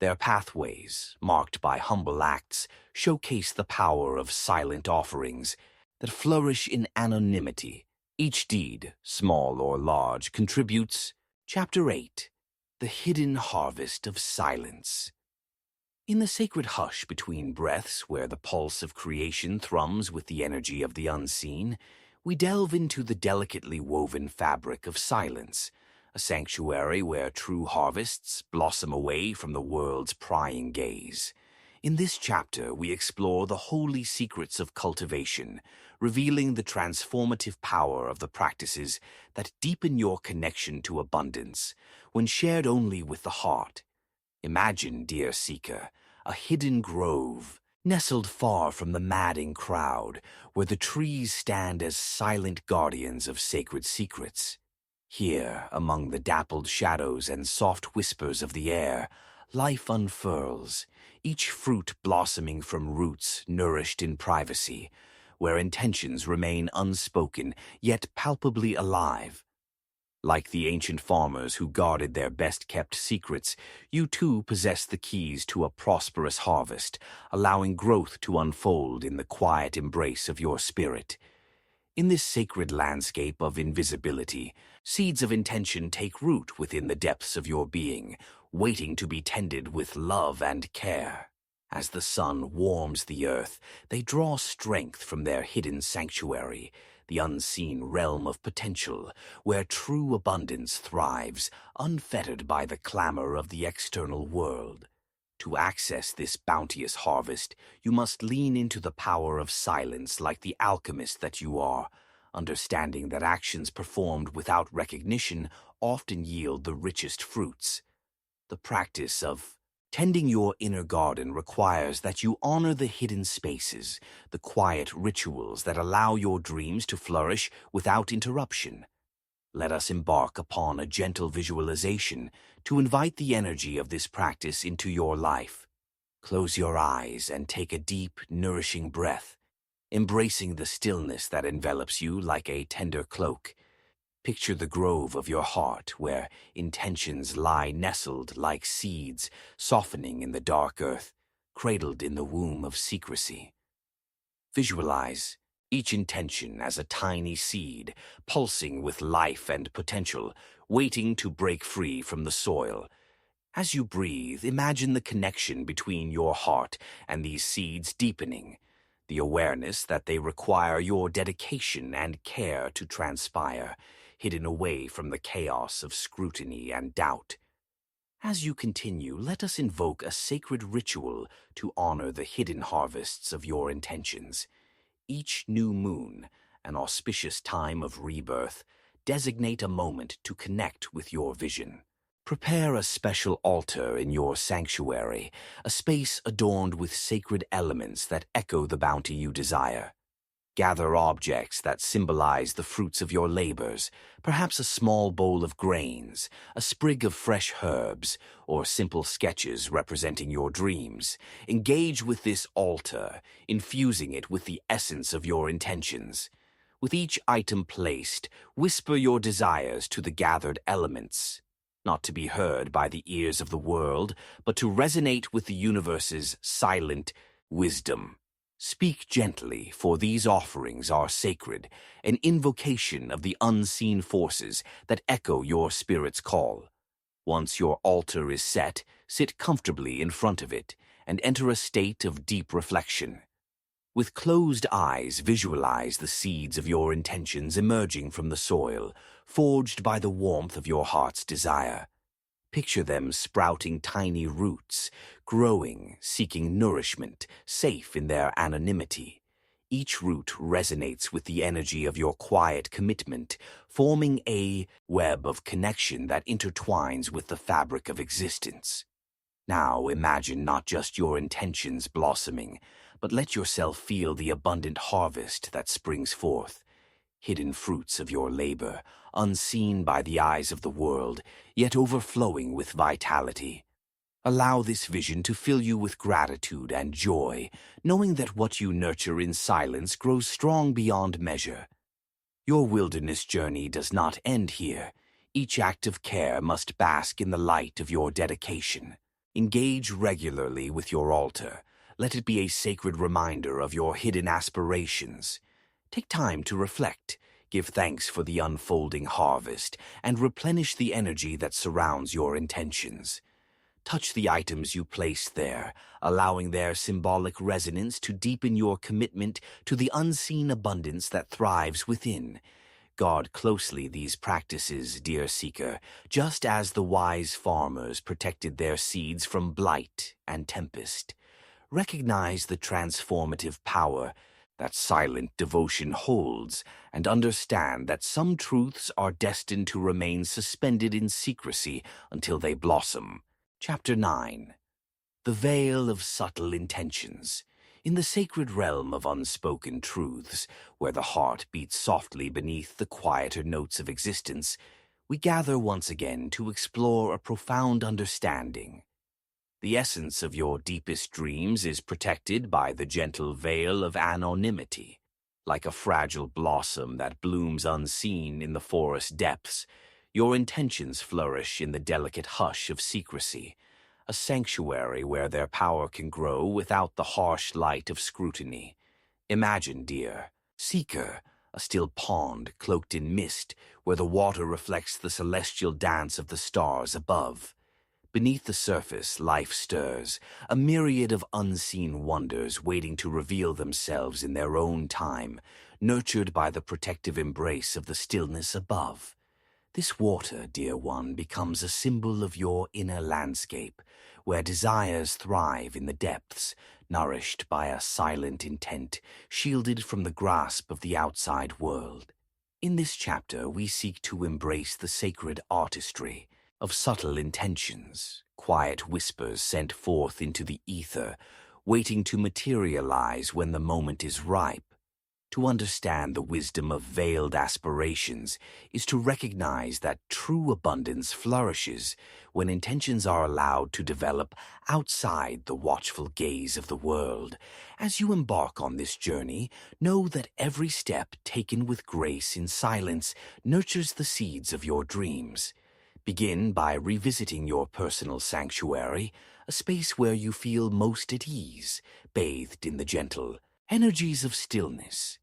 Their pathways, marked by humble acts, showcase the power of silent offerings that flourish in anonymity. Each deed, small or large, contributes. Chapter 8. The Hidden Harvest of Silence. In the sacred hush between breaths, where the pulse of creation thrums with the energy of the unseen, we delve into the delicately woven fabric of silence, a sanctuary where true harvests blossom away from the world's prying gaze. In this chapter, we explore the holy secrets of cultivation, revealing the transformative power of the practices that deepen your connection to abundance when shared only with the heart. Imagine, dear seeker, a hidden grove, nestled far from the madding crowd, where the trees stand as silent guardians of sacred secrets. Here, among the dappled shadows and soft whispers of the air, life unfurls, each fruit blossoming from roots nourished in privacy, where intentions remain unspoken yet palpably alive. Like the ancient farmers who guarded their best-kept secrets, you too possess the keys to a prosperous harvest, allowing growth to unfold in the quiet embrace of your spirit. In this sacred landscape of invisibility, seeds of intention take root within the depths of your being, waiting to be tended with love and care. As the sun warms the earth, they draw strength from their hidden sanctuary, the unseen realm of potential, where true abundance thrives, unfettered by the clamor of the external world. To access this bounteous harvest, you must lean into the power of silence like the alchemist that you are, understanding that actions performed without recognition often yield the richest fruits. The practice of tending your inner garden requires that you honor the hidden spaces, the quiet rituals that allow your dreams to flourish without interruption. Let us embark upon a gentle visualization to invite the energy of this practice into your life. Close your eyes and take a deep, nourishing breath, embracing the stillness that envelops you like a tender cloak. Picture the grove of your heart where intentions lie nestled like seeds, softening in the dark earth, cradled in the womb of secrecy. Visualize each intention as a tiny seed, pulsing with life and potential, waiting to break free from the soil. As you breathe, imagine the connection between your heart and these seeds deepening, the awareness that they require your dedication and care to transpire, hidden away from the chaos of scrutiny and doubt. As you continue, let us invoke a sacred ritual to honor the hidden harvests of your intentions. Each new moon, an auspicious time of rebirth, designate a moment to connect with your vision. Prepare a special altar in your sanctuary, a space adorned with sacred elements that echo the bounty you desire. Gather objects that symbolize the fruits of your labors, perhaps a small bowl of grains, a sprig of fresh herbs, or simple sketches representing your dreams. Engage with this altar, infusing it with the essence of your intentions. With each item placed, whisper your desires to the gathered elements, not to be heard by the ears of the world, but to resonate with the universe's silent wisdom. Speak gently, for these offerings are sacred, an invocation of the unseen forces that echo your spirit's call. Once your altar is set, sit comfortably in front of it and enter a state of deep reflection. With closed eyes, visualize the seeds of your intentions emerging from the soil, forged by the warmth of your heart's desire. Picture them sprouting tiny roots, growing, seeking nourishment, safe in their anonymity. Each root resonates with the energy of your quiet commitment, forming a web of connection that intertwines with the fabric of existence. Now imagine not just your intentions blossoming, but let yourself feel the abundant harvest that springs forth. Hidden fruits of your labor, unseen by the eyes of the world, yet overflowing with vitality. Allow this vision to fill you with gratitude and joy, knowing that what you nurture in silence grows strong beyond measure. Your wilderness journey does not end here. Each act of care must bask in the light of your dedication. Engage regularly with your altar. Let it be a sacred reminder of your hidden aspirations. Take time to reflect, give thanks for the unfolding harvest, and replenish the energy that surrounds your intentions. Touch the items you place there, allowing their symbolic resonance to deepen your commitment to the unseen abundance that thrives within. Guard closely these practices, dear seeker, just as the wise farmers protected their seeds from blight and tempest. Recognize the transformative power that silent devotion holds, and understand that some truths are destined to remain suspended in secrecy until they blossom. Chapter 9. The Veil of Subtle Intentions. In the sacred realm of unspoken truths, where the heart beats softly beneath the quieter notes of existence, we gather once again to explore a profound understanding. The essence of your deepest dreams is protected by the gentle veil of anonymity. Like a fragile blossom that blooms unseen in the forest depths, your intentions flourish in the delicate hush of secrecy, a sanctuary where their power can grow without the harsh light of scrutiny. Imagine, dear seeker, a still pond cloaked in mist where the water reflects the celestial dance of the stars above. Beneath the surface, life stirs, a myriad of unseen wonders waiting to reveal themselves in their own time, nurtured by the protective embrace of the stillness above. This water, dear one, becomes a symbol of your inner landscape, where desires thrive in the depths, nourished by a silent intent, shielded from the grasp of the outside world. In this chapter, we seek to embrace the sacred artistry of subtle intentions, quiet whispers sent forth into the ether, waiting to materialize when the moment is ripe. To understand the wisdom of veiled aspirations is to recognize that true abundance flourishes when intentions are allowed to develop outside the watchful gaze of the world. As you embark on this journey, know that every step taken with grace in silence nurtures the seeds of your dreams. Begin by revisiting your personal sanctuary, a space where you feel most at ease, bathed in the gentle energies of stillness.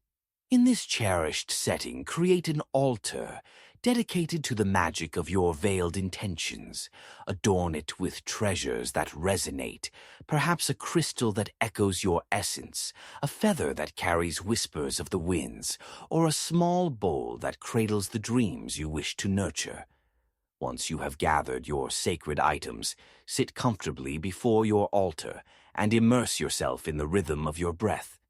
In this cherished setting, create an altar dedicated to the magic of your veiled intentions. Adorn it with treasures that resonate, perhaps a crystal that echoes your essence, a feather that carries whispers of the winds, or a small bowl that cradles the dreams you wish to nurture. Once you have gathered your sacred items, sit comfortably before your altar and immerse yourself in the rhythm of your breath.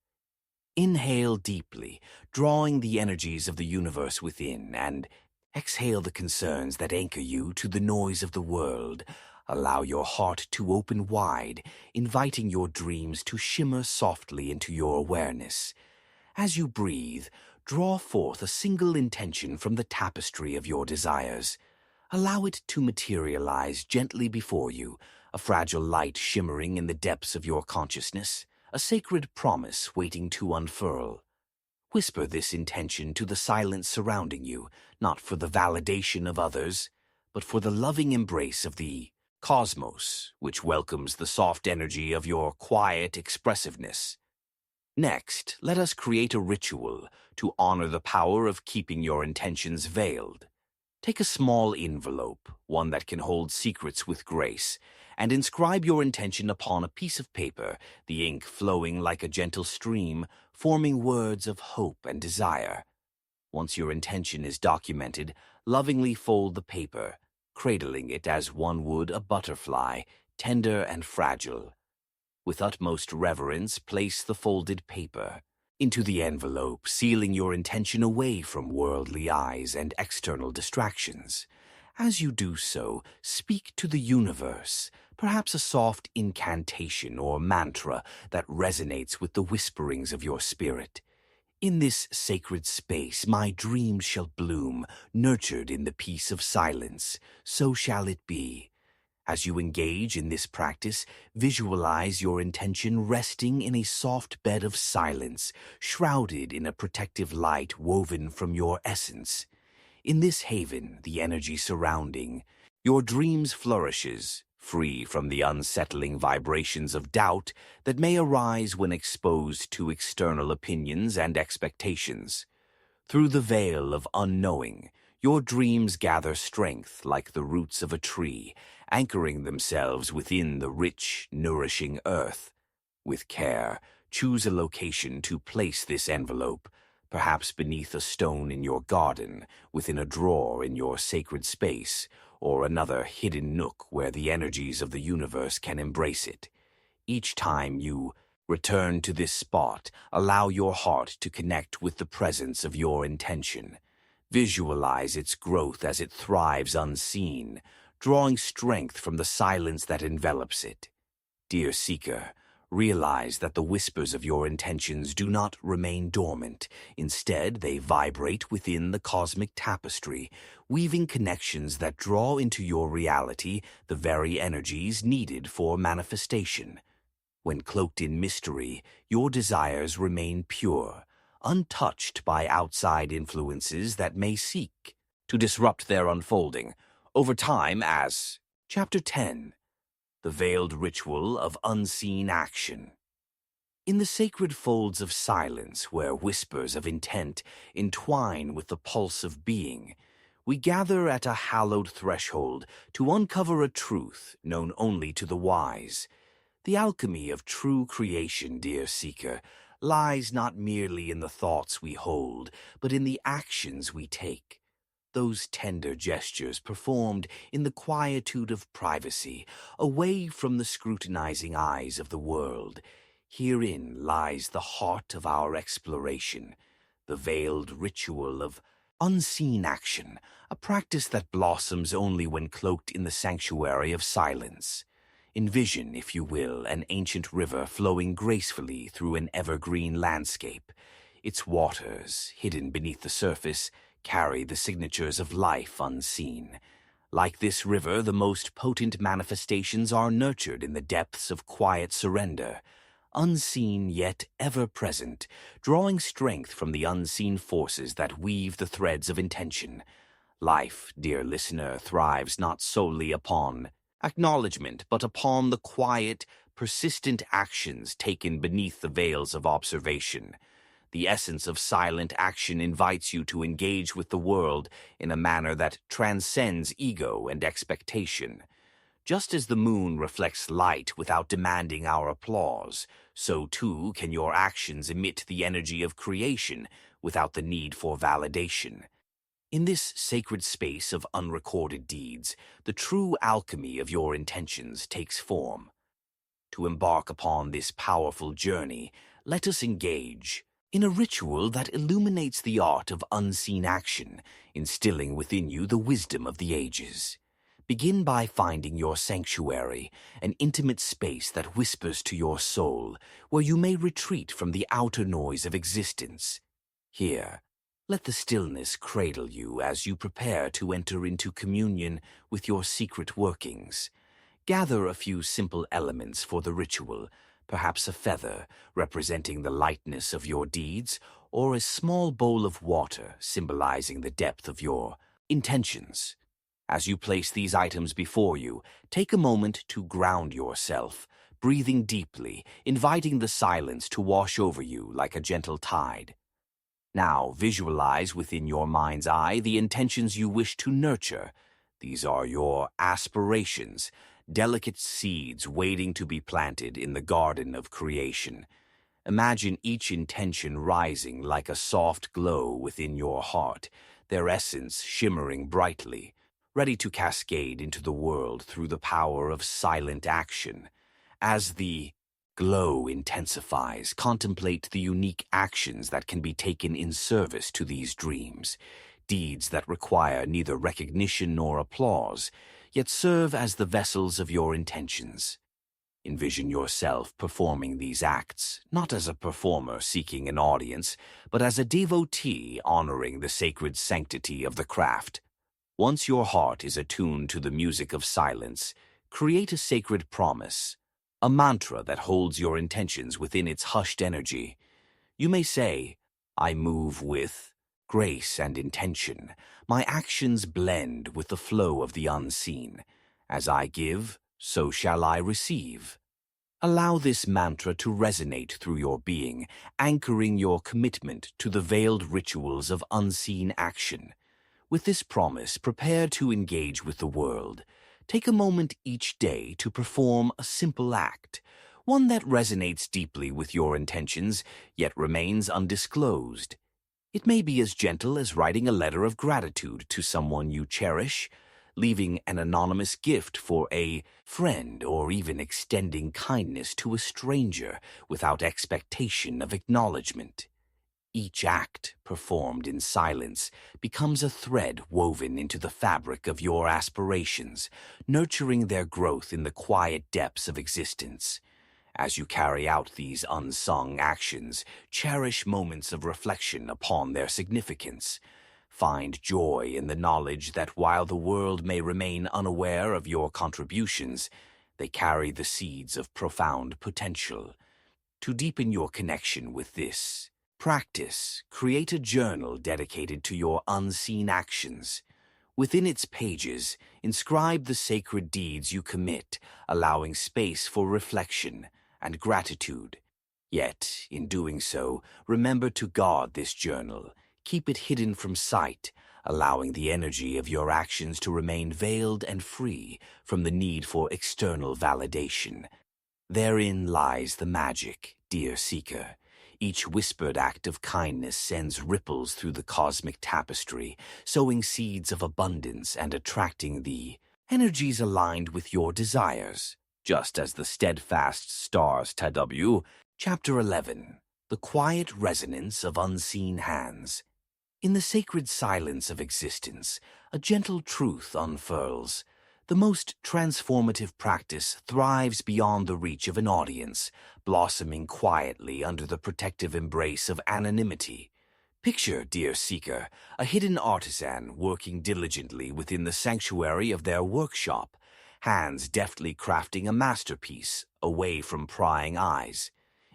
Inhale deeply, drawing the energies of the universe within, and exhale the concerns that anchor you to the noise of the world. Allow your heart to open wide, inviting your dreams to shimmer softly into your awareness. As you breathe, draw forth a single intention from the tapestry of your desires. Allow it to materialize gently before you, a fragile light shimmering in the depths of your consciousness, a sacred promise waiting to unfurl. Whisper this intention to the silence surrounding you, not for the validation of others, but for the loving embrace of the cosmos, which welcomes the soft energy of your quiet expressiveness. Next, let us create a ritual to honor the power of keeping your intentions veiled. Take a small envelope, one that can hold secrets with grace, and inscribe your intention upon a piece of paper, the ink flowing like a gentle stream, forming words of hope and desire. Once your intention is documented, lovingly fold the paper, cradling it as one would a butterfly, tender and fragile. With utmost reverence, place the folded paper into the envelope, sealing your intention away from worldly eyes and external distractions. As you do so, speak to the universe, perhaps a soft incantation or mantra that resonates with the whisperings of your spirit. In this sacred space, my dreams shall bloom, nurtured in the peace of silence. So shall it be. As you engage in this practice, visualize your intention resting in a soft bed of silence, shrouded in a protective light woven from your essence. In this haven, the energy surrounding, your dreams flourishes, free from the unsettling vibrations of doubt that may arise when exposed to external opinions and expectations. Through the veil of unknowing, your dreams gather strength like the roots of a tree, anchoring themselves within the rich, nourishing earth. With care, choose a location to place this envelope, perhaps beneath a stone in your garden, within a drawer in your sacred space, or another hidden nook where the energies of the universe can embrace it. Each time you return to this spot, allow your heart to connect with the presence of your intention. Visualize its growth as it thrives unseen, drawing strength from the silence that envelops it. Dear seeker, realize that the whispers of your intentions do not remain dormant. Instead, they vibrate within the cosmic tapestry, weaving connections that draw into your reality the very energies needed for manifestation. When cloaked in mystery, your desires remain pure, untouched by outside influences that may seek to disrupt their unfolding. Over time, as Chapter 10, the veiled ritual of unseen action. In the sacred folds of silence, where whispers of intent entwine with the pulse of being, we gather at a hallowed threshold to uncover a truth known only to the wise. The alchemy of true creation, dear seeker, lies not merely in the thoughts we hold, but in the actions we take. Those tender gestures performed in the quietude of privacy, away from the scrutinizing eyes of the world. Herein lies the heart of our exploration, the veiled ritual of unseen action, a practice that blossoms only when cloaked in the sanctuary of silence. Envision, if you will, an ancient river flowing gracefully through an evergreen landscape. Its waters, hidden beneath the surface, carry the signatures of life unseen. Like this river, the most potent manifestations are nurtured in the depths of quiet surrender, unseen yet ever-present, drawing strength from the unseen forces that weave the threads of intention. Life, dear listener, thrives not solely upon acknowledgement, but upon the quiet, persistent actions taken beneath the veils of observation. The essence of silent action invites you to engage with the world in a manner that transcends ego and expectation. Just as the moon reflects light without demanding our applause, so too can your actions emit the energy of creation without the need for validation. In this sacred space of unrecorded deeds, the true alchemy of your intentions takes form. To embark upon this powerful journey, let us engage in a ritual that illuminates the art of unseen action, instilling within you the wisdom of the ages. Begin by finding your sanctuary, an intimate space that whispers to your soul, where you may retreat from the outer noise of existence. Here, let the stillness cradle you as you prepare to enter into communion with your secret workings. Gather a few simple elements for the ritual, perhaps a feather representing the lightness of your deeds, or a small bowl of water symbolizing the depth of your intentions. As you place these items before you, take a moment to ground yourself, breathing deeply, inviting the silence to wash over you like a gentle tide. Now visualize within your mind's eye the intentions you wish to nurture. These are your aspirations, delicate seeds waiting to be planted in the garden of creation. Imagine each intention rising like a soft glow within your heart, their essence shimmering brightly, ready to cascade into the world through the power of silent action. As the glow intensifies, contemplate the unique actions that can be taken in service to these dreams, deeds that require neither recognition nor applause, yet serve as the vessels of your intentions. Envision yourself performing these acts, not as a performer seeking an audience, but as a devotee honoring the sacred sanctity of the craft. Once your heart is attuned to the music of silence, create a sacred promise, a mantra that holds your intentions within its hushed energy. You may say, "I move with grace and intention. My actions blend with the flow of the unseen. As I give, so shall I receive." Allow this mantra to resonate through your being, anchoring your commitment to the veiled rituals of unseen action. With this promise, prepare to engage with the world. Take a moment each day to perform a simple act, one that resonates deeply with your intentions, yet remains undisclosed. It may be as gentle as writing a letter of gratitude to someone you cherish, leaving an anonymous gift for a friend, or even extending kindness to a stranger without expectation of acknowledgement. Each act, performed in silence, becomes a thread woven into the fabric of your aspirations, nurturing their growth in the quiet depths of existence. As you carry out these unsung actions, cherish moments of reflection upon their significance. Find joy in the knowledge that while the world may remain unaware of your contributions, they carry the seeds of profound potential. To deepen your connection with this practice, create a journal dedicated to your unseen actions. Within its pages, inscribe the sacred deeds you commit, allowing space for reflection and gratitude. Yet, in doing so, remember to guard this journal. Keep it hidden from sight, allowing the energy of your actions to remain veiled and free from the need for external validation. Therein lies the magic, dear seeker. Each whispered act of kindness sends ripples through the cosmic tapestry, sowing seeds of abundance and attracting the energies aligned with your desires. Just as the steadfast stars TW, Chapter 11, The Quiet Resonance of Unseen Hands. In the sacred silence of existence, a gentle truth unfurls. The most transformative practice thrives beyond the reach of an audience, blossoming quietly under the protective embrace of anonymity. Picture, dear seeker, a hidden artisan working diligently within the sanctuary of their workshop, hands deftly crafting a masterpiece away from prying eyes.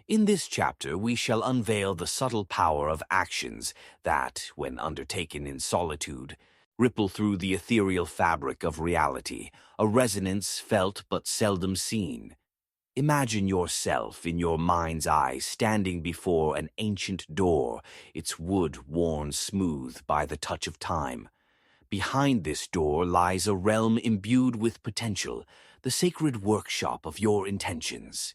In this chapter, we shall unveil the subtle power of actions that, when undertaken in solitude, ripple through the ethereal fabric of reality, a resonance felt but seldom seen. Imagine yourself in your mind's eye standing before an ancient door, its wood worn smooth by the touch of time. Behind this door lies a realm imbued with potential, the sacred workshop of your intentions.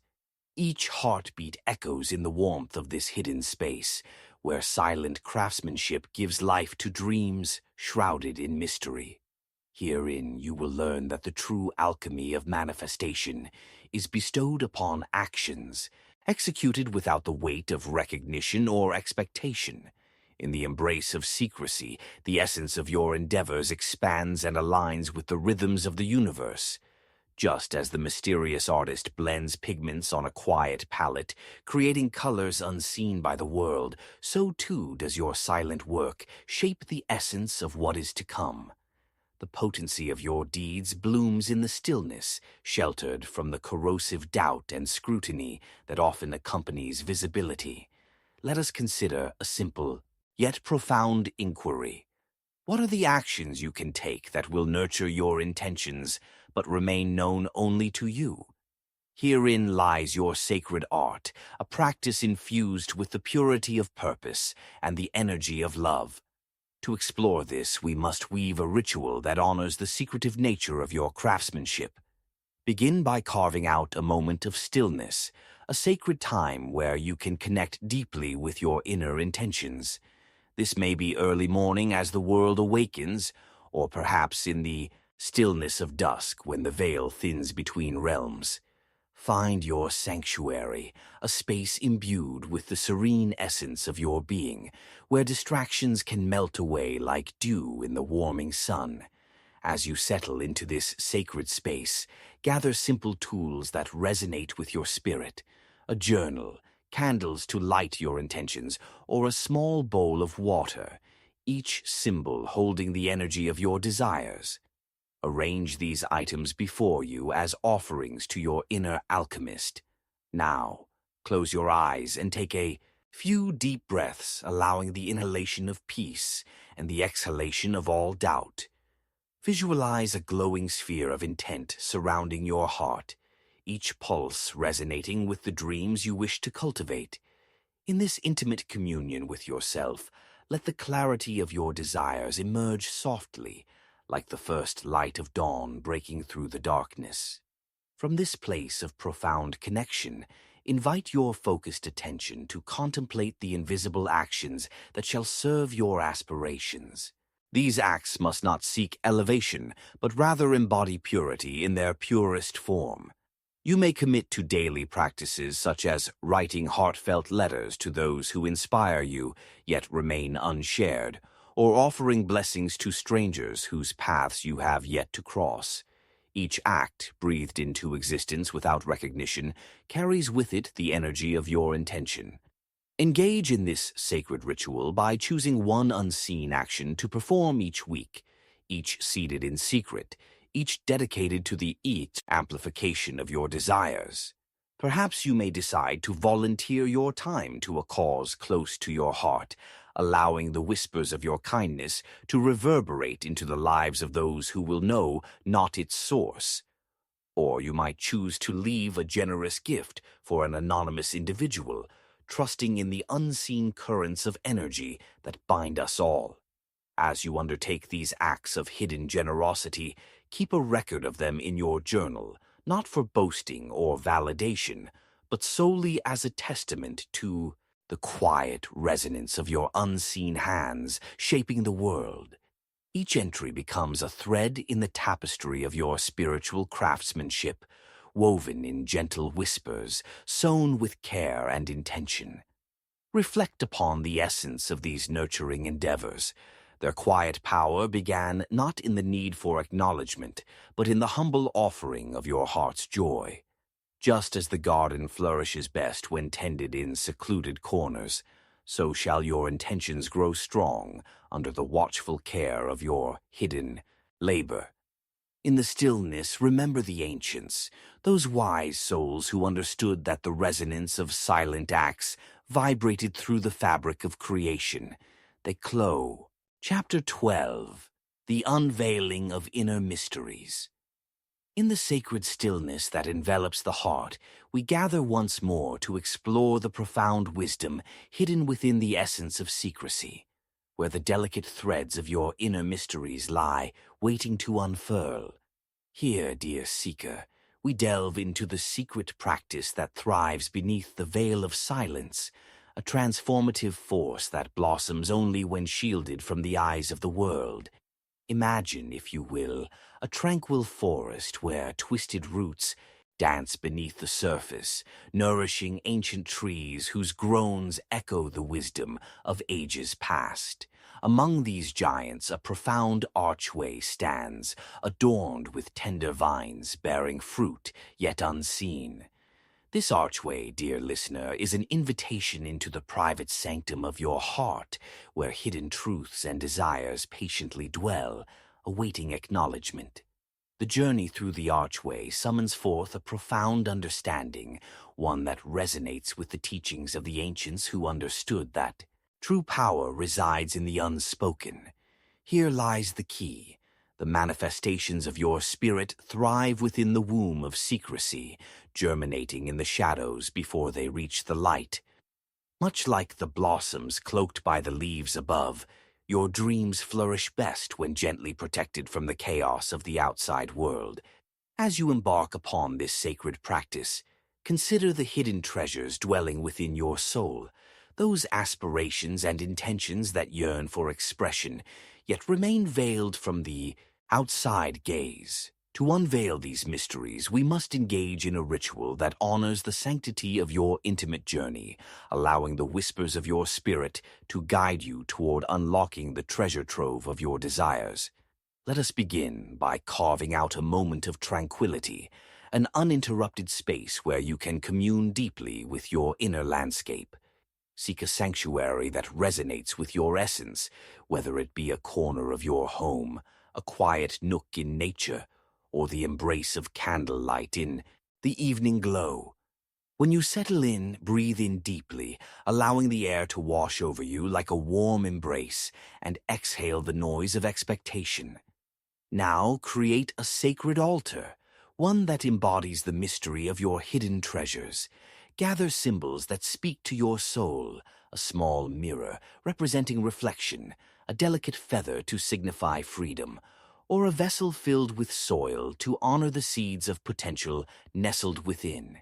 Each heartbeat echoes in the warmth of this hidden space, where silent craftsmanship gives life to dreams shrouded in mystery. Herein you will learn that the true alchemy of manifestation is bestowed upon actions, executed without the weight of recognition or expectation. In the embrace of secrecy, the essence of your endeavors expands and aligns with the rhythms of the universe. Just as the mysterious artist blends pigments on a quiet palette, creating colors unseen by the world, so too does your silent work shape the essence of what is to come. The potency of your deeds blooms in the stillness, sheltered from the corrosive doubt and scrutiny that often accompanies visibility. let us consider a simple, yet profound inquiry. What are the actions you can take that will nurture your intentions, but remain known only to you? Herein lies your sacred art, a practice infused with the purity of purpose and the energy of love. To explore this, we must weave a ritual that honors the secretive nature of your craftsmanship. Begin by carving out a moment of stillness, a sacred time where you can connect deeply with your inner intentions. This may be early morning as the world awakens, or perhaps in the stillness of dusk when the veil thins between realms. Find your sanctuary, a space imbued with the serene essence of your being, where distractions can melt away like dew in the warming sun. As you settle into this sacred space, gather simple tools that resonate with your spirit: a journal, candles to light your intentions, or a small bowl of water, each symbol holding the energy of your desires. Arrange these items before you as offerings to your inner alchemist. Now, close your eyes and take a few deep breaths, allowing the inhalation of peace and the exhalation of all doubt. Visualize a glowing sphere of intent surrounding your heart, each pulse resonating with the dreams you wish to cultivate. In this intimate communion with yourself, let the clarity of your desires emerge softly, like the first light of dawn breaking through the darkness. From this place of profound connection, invite your focused attention to contemplate the invisible actions that shall serve your aspirations. These acts must not seek elevation, but rather embody purity in their purest form. You may commit to daily practices such as writing heartfelt letters to those who inspire you, yet remain unshared, or offering blessings to strangers whose paths you have yet to cross. Each act, breathed into existence without recognition, carries with it the energy of your intention. Engage in this sacred ritual by choosing one unseen action to perform each week, each seated in secret, each dedicated to the amplification of your desires. Perhaps you may decide to volunteer your time to a cause close to your heart, allowing the whispers of your kindness to reverberate into the lives of those who will know not its source. Or you might choose to leave a generous gift for an anonymous individual, trusting in the unseen currents of energy that bind us all. As you undertake these acts of hidden generosity, keep a record of them in your journal, not for boasting or validation, but solely as a testament to the quiet resonance of your unseen hands shaping the world. Each entry becomes a thread in the tapestry of your spiritual craftsmanship, woven in gentle whispers, sewn with care and intention. Reflect upon the essence of these nurturing endeavors. Their quiet power began not in the need for acknowledgement, but in the humble offering of your heart's joy. Just as the garden flourishes best when tended in secluded corners, so shall your intentions grow strong under the watchful care of your hidden labor. In the stillness, remember the ancients, those wise souls who understood that the resonance of silent acts vibrated through the fabric of creation. They clo. Chapter 12. The Unveiling of Inner Mysteries. In the sacred stillness that envelops the heart, we gather once more to explore the profound wisdom hidden within the essence of secrecy, where the delicate threads of your inner mysteries lie, waiting to unfurl. Here, dear seeker, we delve into the secret practice that thrives beneath the veil of silence, a transformative force that blossoms only when shielded from the eyes of the world. Imagine, if you will, a tranquil forest where twisted roots dance beneath the surface, nourishing ancient trees whose groans echo the wisdom of ages past. Among these giants, a profound archway stands, adorned with tender vines bearing fruit yet unseen. This archway, dear listener, is an invitation into the private sanctum of your heart, where hidden truths and desires patiently dwell, awaiting acknowledgement. The journey through the archway summons forth a profound understanding, one that resonates with the teachings of the ancients who understood that true power resides in the unspoken. Here lies the key. The manifestations of your spirit thrive within the womb of secrecy, germinating in the shadows before they reach the light. Much like the blossoms cloaked by the leaves above, your dreams flourish best when gently protected from the chaos of the outside world. As you embark upon this sacred practice, consider the hidden treasures dwelling within your soul, those aspirations and intentions that yearn for expression, yet remain veiled from the outside gaze. To unveil these mysteries, we must engage in a ritual that honors the sanctity of your intimate journey, allowing the whispers of your spirit to guide you toward unlocking the treasure trove of your desires. Let us begin by carving out a moment of tranquility, an uninterrupted space where you can commune deeply with your inner landscape. Seek a sanctuary that resonates with your essence, whether it be a corner of your home, a quiet nook in nature, or the embrace of candlelight in the evening glow. When you settle in, breathe in deeply, allowing the air to wash over you like a warm embrace, and exhale the noise of expectation. Now create a sacred altar, one that embodies the mystery of your hidden treasures. Gather symbols that speak to your soul, a small mirror representing reflection, a delicate feather to signify freedom, or a vessel filled with soil to honor the seeds of potential nestled within.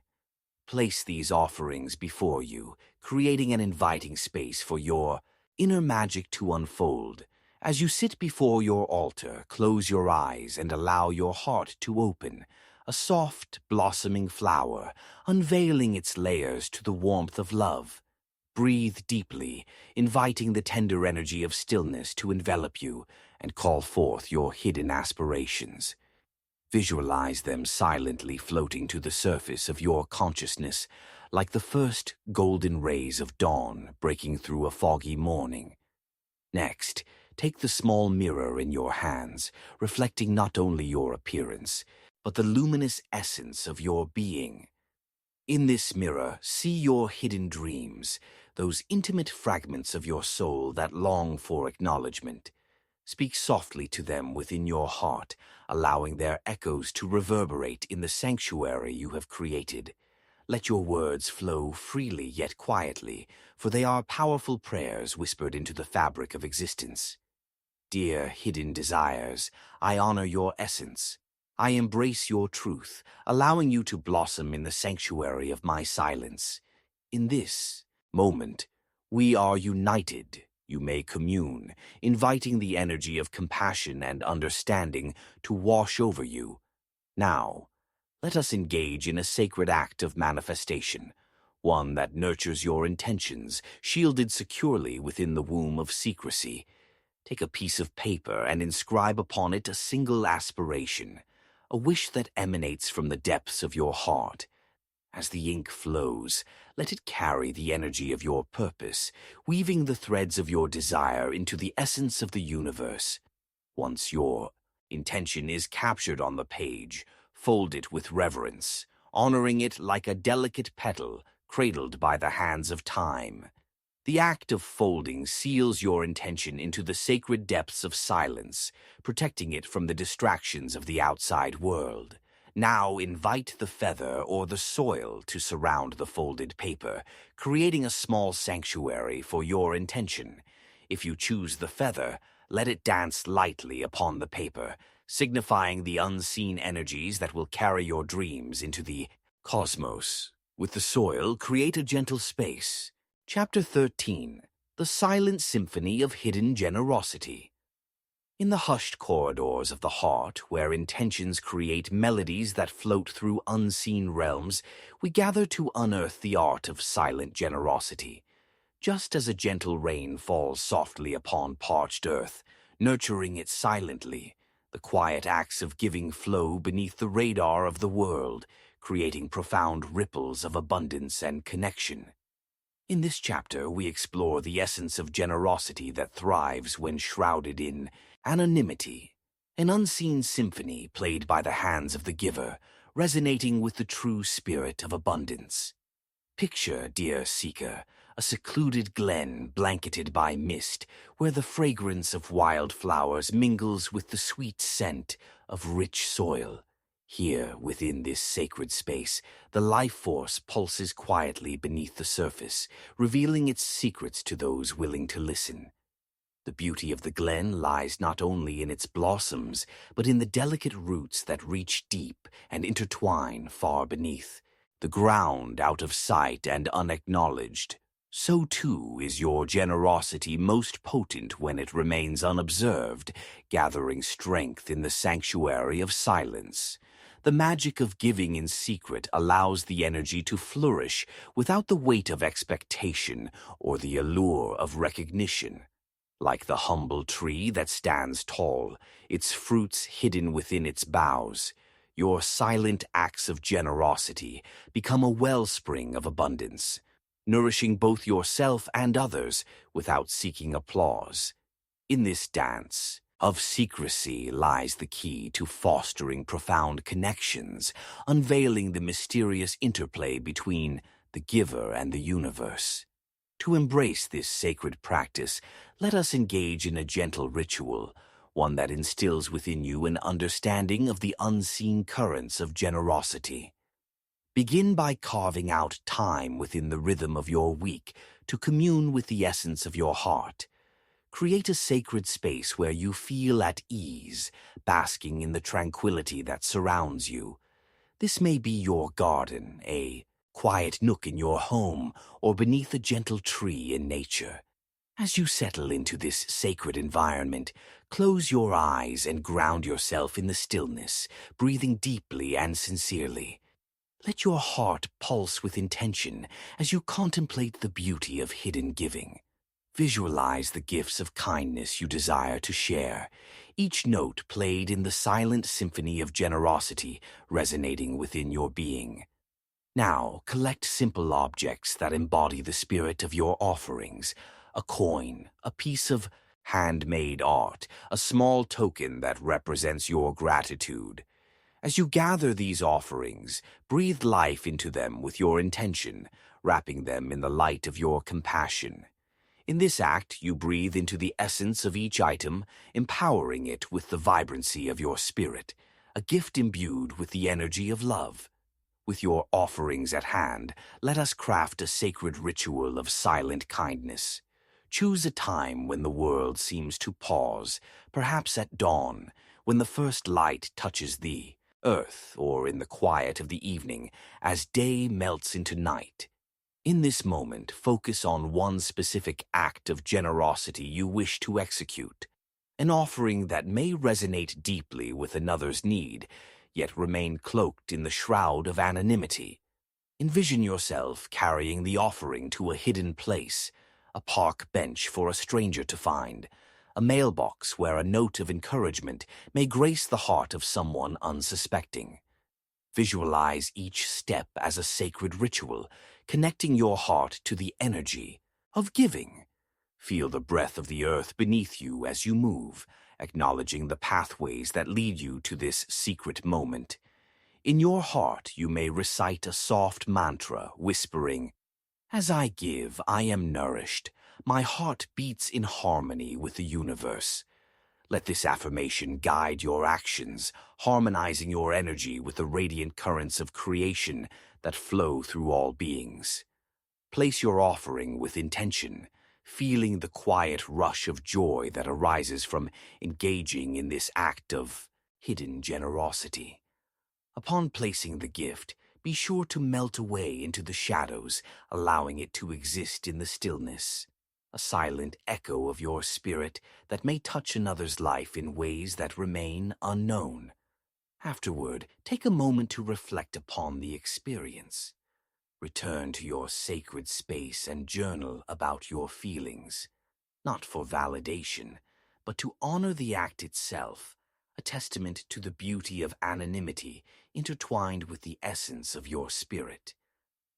Place these offerings before you, creating an inviting space for your inner magic to unfold. As you sit before your altar, close your eyes and allow your heart to open, a soft, blossoming flower, unveiling its layers to the warmth of love. Breathe deeply, inviting the tender energy of stillness to envelop you and call forth your hidden aspirations. Visualize them silently floating to the surface of your consciousness, like the first golden rays of dawn breaking through a foggy morning. Next, take the small mirror in your hands, reflecting not only your appearance, but the luminous essence of your being. In this mirror, see your hidden dreams, those intimate fragments of your soul that long for acknowledgement. Speak softly to them within your heart, allowing their echoes to reverberate in the sanctuary you have created. Let your words flow freely yet quietly, for they are powerful prayers whispered into the fabric of existence. Dear hidden desires, I honor your essence. I embrace your truth, allowing you to blossom in the sanctuary of my silence. In this moment, we are united. You may commune, inviting the energy of compassion and understanding to wash over you. Now, let us engage in a sacred act of manifestation, one that nurtures your intentions, shielded securely within the womb of secrecy. Take a piece of paper and inscribe upon it a single aspiration, a wish that emanates from the depths of your heart. As the ink flows, let it carry the energy of your purpose, weaving the threads of your desire into the essence of the universe. Once your intention is captured on the page, fold it with reverence, honoring it like a delicate petal cradled by the hands of time. The act of folding seals your intention into the sacred depths of silence, protecting it from the distractions of the outside world. Now invite the feather or the soil to surround the folded paper, creating a small sanctuary for your intention. If you choose the feather, let it dance lightly upon the paper, signifying the unseen energies that will carry your dreams into the cosmos. With the soil, create a gentle space. Chapter 13. The Silent Symphony of Hidden Generosity. In the hushed corridors of the heart, where intentions create melodies that float through unseen realms, we gather to unearth the art of silent generosity. Just as a gentle rain falls softly upon parched earth, nurturing it silently, the quiet acts of giving flow beneath the radar of the world, creating profound ripples of abundance and connection. In this chapter, we explore the essence of generosity that thrives when shrouded in anonymity. An unseen symphony played by the hands of the giver, resonating with the true spirit of abundance. Picture, dear seeker, a secluded glen blanketed by mist, where the fragrance of wildflowers mingles with the sweet scent of rich soil. Here, within this sacred space, the life force pulses quietly beneath the surface, revealing its secrets to those willing to listen. The beauty of the glen lies not only in its blossoms, but in the delicate roots that reach deep and intertwine far beneath, the ground out of sight and unacknowledged. So too is your generosity most potent when it remains unobserved, gathering strength in the sanctuary of silence. The magic of giving in secret allows the energy to flourish without the weight of expectation or the allure of recognition. Like the humble tree that stands tall, its fruits hidden within its boughs, your silent acts of generosity become a wellspring of abundance, nourishing both yourself and others without seeking applause. In this dance of secrecy lies the key to fostering profound connections, unveiling the mysterious interplay between the giver and the universe. To embrace this sacred practice, let us engage in a gentle ritual, one that instills within you an understanding of the unseen currents of generosity. Begin by carving out time within the rhythm of your week to commune with the essence of your heart. Create a sacred space where you feel at ease, basking in the tranquility that surrounds you. This may be your garden, a quiet nook in your home, or beneath a gentle tree in nature. As you settle into this sacred environment, close your eyes and ground yourself in the stillness, breathing deeply and sincerely. Let your heart pulse with intention as you contemplate the beauty of hidden giving. Visualize the gifts of kindness you desire to share, each note played in the silent symphony of generosity resonating within your being. Now, collect simple objects that embody the spirit of your offerings: a coin, a piece of handmade art, a small token that represents your gratitude. As you gather these offerings, breathe life into them with your intention, wrapping them in the light of your compassion. In this act, you breathe into the essence of each item, empowering it with the vibrancy of your spirit, a gift imbued with the energy of love. With your offerings at hand, let us craft a sacred ritual of silent kindness. Choose a time when the world seems to pause, perhaps at dawn, when the first light touches the earth, or in the quiet of the evening, as day melts into night. In this moment, focus on one specific act of generosity you wish to execute, an offering that may resonate deeply with another's need, yet remain cloaked in the shroud of anonymity. Envision yourself carrying the offering to a hidden place, a park bench for a stranger to find, a mailbox where a note of encouragement may grace the heart of someone unsuspecting. Visualize each step as a sacred ritual, connecting your heart to the energy of giving. Feel the breath of the earth beneath you as you move, acknowledging the pathways that lead you to this secret moment. In your heart, you may recite a soft mantra, whispering, "As I give, I am nourished. My heart beats in harmony with the universe." Let this affirmation guide your actions, harmonizing your energy with the radiant currents of creation that flow through all beings. Place your offering with intention, feeling the quiet rush of joy that arises from engaging in this act of hidden generosity. Upon placing the gift, be sure to melt away into the shadows, allowing it to exist in the stillness, a silent echo of your spirit that may touch another's life in ways that remain unknown. Afterward, take a moment to reflect upon the experience. Return to your sacred space and journal about your feelings, not for validation, but to honor the act itself, a testament to the beauty of anonymity intertwined with the essence of your spirit.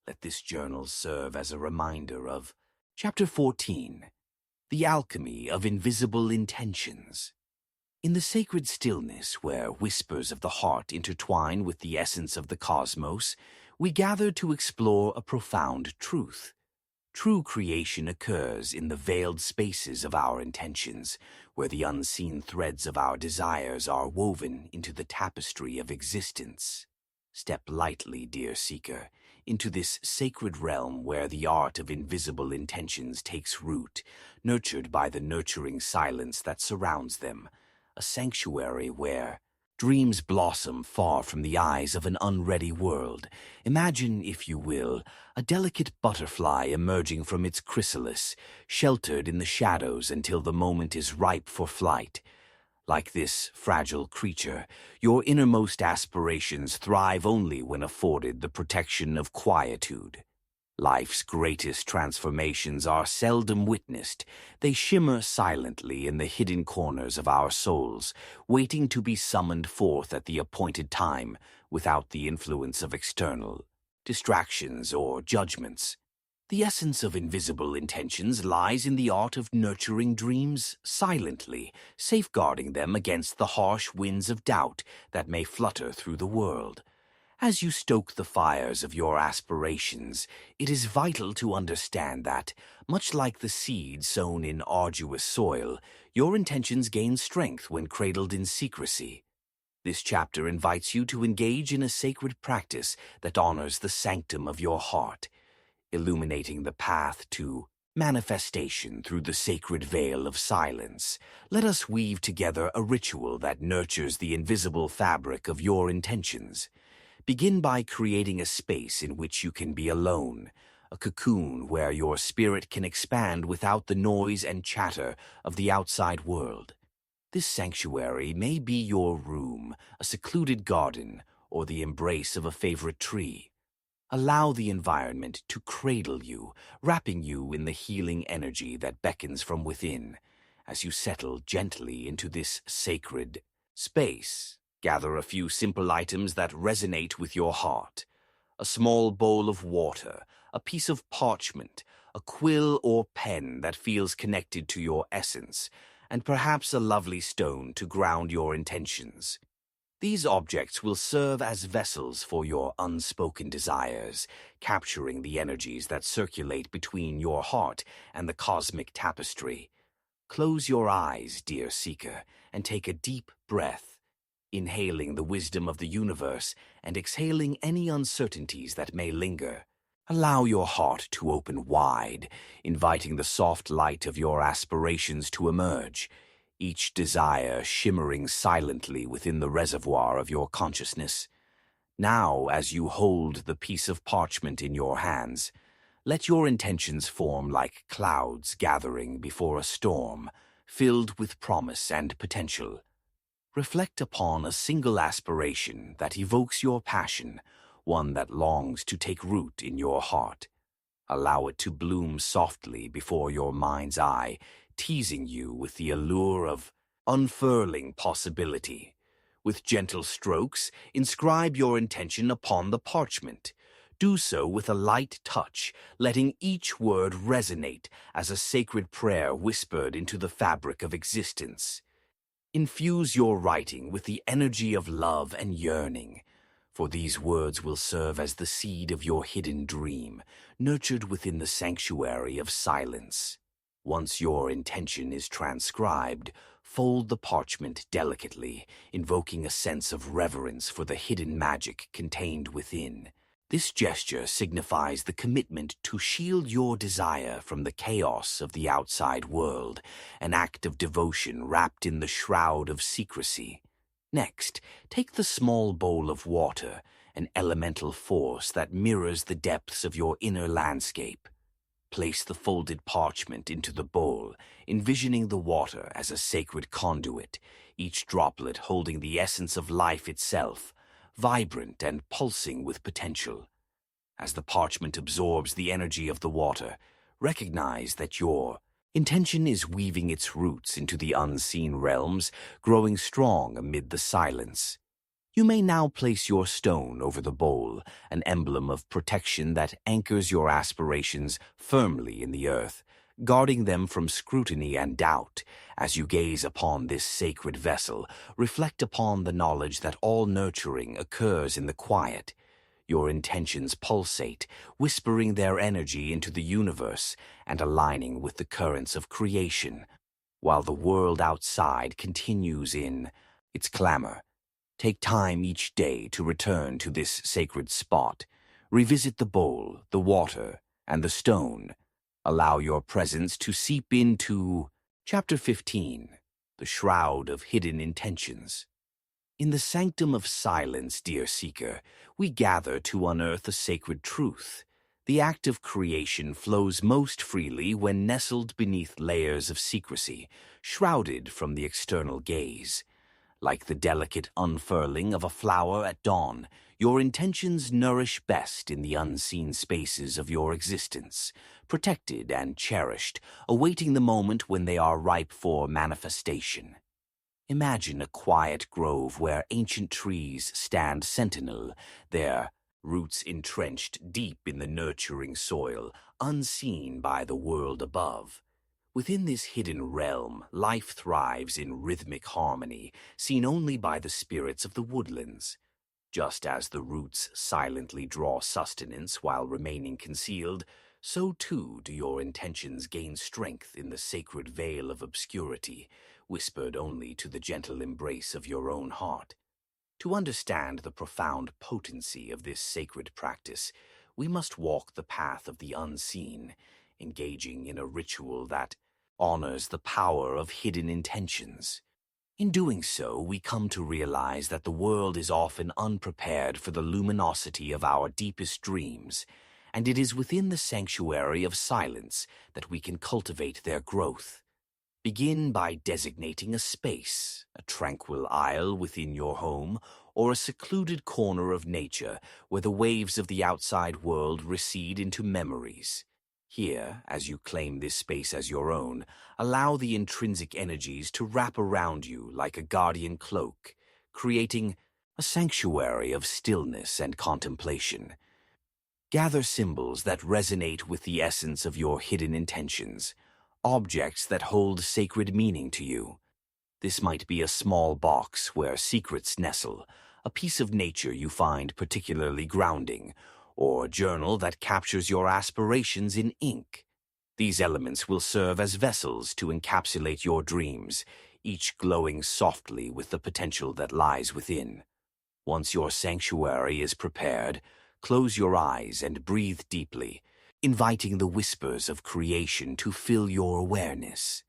Let this journal serve as a reminder of Chapter 14, The Alchemy of Invisible Intentions. In the sacred stillness where whispers of the heart intertwine with the essence of the cosmos, we gather to explore a profound truth. True creation occurs in the veiled spaces of our intentions, where the unseen threads of our desires are woven into the tapestry of existence. Step lightly, dear seeker, into this sacred realm where the art of invisible intentions takes root, nurtured by the nurturing silence that surrounds them, a sanctuary where dreams blossom far from the eyes of an unready world. Imagine, if you will, a delicate butterfly emerging from its chrysalis, sheltered in the shadows until the moment is ripe for flight. Like this fragile creature, your innermost aspirations thrive only when afforded the protection of quietude. Life's greatest transformations are seldom witnessed. They shimmer silently in the hidden corners of our souls, waiting to be summoned forth at the appointed time without the influence of external distractions or judgments. The essence of invisible intentions lies in the art of nurturing dreams silently, safeguarding them against the harsh winds of doubt that may flutter through the world. As you stoke the fires of your aspirations, it is vital to understand that, much like the seed sown in arduous soil, your intentions gain strength when cradled in secrecy. This chapter invites you to engage in a sacred practice that honors the sanctum of your heart, illuminating the path to manifestation through the sacred veil of silence. Let us weave together a ritual that nurtures the invisible fabric of your intentions. Begin by creating a space in which you can be alone, a cocoon where your spirit can expand without the noise and chatter of the outside world. This sanctuary may be your room, a secluded garden, or the embrace of a favorite tree. Allow the environment to cradle you, wrapping you in the healing energy that beckons from within. As you settle gently into this sacred space, gather a few simple items that resonate with your heart. A small bowl of water, a piece of parchment, a quill or pen that feels connected to your essence, and perhaps a lovely stone to ground your intentions. These objects will serve as vessels for your unspoken desires, capturing the energies that circulate between your heart and the cosmic tapestry. Close your eyes, dear seeker, and take a deep breath, inhaling the wisdom of the universe and exhaling any uncertainties that may linger. Allow your heart to open wide, inviting the soft light of your aspirations to emerge, each desire shimmering silently within the reservoir of your consciousness. Now, as you hold the piece of parchment in your hands, let your intentions form like clouds gathering before a storm, filled with promise and potential. Reflect upon a single aspiration that evokes your passion, one that longs to take root in your heart. Allow it to bloom softly before your mind's eye, teasing you with the allure of unfurling possibility. With gentle strokes, inscribe your intention upon the parchment. Do so with a light touch, letting each word resonate as a sacred prayer whispered into the fabric of existence. Infuse your writing with the energy of love and yearning, for these words will serve as the seed of your hidden dream, nurtured within the sanctuary of silence. Once your intention is transcribed, fold the parchment delicately, invoking a sense of reverence for the hidden magic contained within. This gesture signifies the commitment to shield your desire from the chaos of the outside world, an act of devotion wrapped in the shroud of secrecy. Next, take the small bowl of water, an elemental force that mirrors the depths of your inner landscape. Place the folded parchment into the bowl, envisioning the water as a sacred conduit, each droplet holding the essence of life itself, vibrant and pulsing with potential. As the parchment absorbs the energy of the water, recognize that your intention is weaving its roots into the unseen realms, growing strong amid the silence. You may now place your stone over the bowl, an emblem of protection that anchors your aspirations firmly in the earth. guarding them from scrutiny and doubt. As you gaze upon this sacred vessel, reflect upon the knowledge that all nurturing occurs in the quiet. Your intentions pulsate, whispering their energy into the universe and aligning with the currents of creation, while the world outside continues in its clamor. Take time each day to return to this sacred spot. Revisit the bowl, the water, and the stone. Allow your presence to seep into Chapter 15, The Shroud of Hidden Intentions. In the sanctum of silence, dear seeker, we gather to unearth a sacred truth. The act of creation flows most freely when nestled beneath layers of secrecy, shrouded from the external gaze. Like the delicate unfurling of a flower at dawn, your intentions nourish best in the unseen spaces of your existence, protected and cherished, awaiting the moment when they are ripe for manifestation. Imagine a quiet grove where ancient trees stand sentinel, their roots entrenched deep in the nurturing soil, unseen by the world above. Within this hidden realm, life thrives in rhythmic harmony, seen only by the spirits of the woodlands. Just as the roots silently draw sustenance while remaining concealed, so too do your intentions gain strength in the sacred veil of obscurity, whispered only to the gentle embrace of your own heart. To understand the profound potency of this sacred practice, we must walk the path of the unseen, engaging in a ritual that honors the power of hidden intentions. In doing so, we come to realize that the world is often unprepared for the luminosity of our deepest dreams, and it is within the sanctuary of silence that we can cultivate their growth. Begin by designating a space, a tranquil aisle within your home, or a secluded corner of nature where the waves of the outside world recede into memories. Here, as you claim this space as your own, allow the intrinsic energies to wrap around you like a guardian cloak, creating a sanctuary of stillness and contemplation. Gather symbols that resonate with the essence of your hidden intentions, objects that hold sacred meaning to you. This might be a small box where secrets nestle, a piece of nature you find particularly grounding, or a journal that captures your aspirations in ink. These elements will serve as vessels to encapsulate your dreams, each glowing softly with the potential that lies within. Once your sanctuary is prepared, close your eyes and breathe deeply, inviting the whispers of creation to fill your awareness.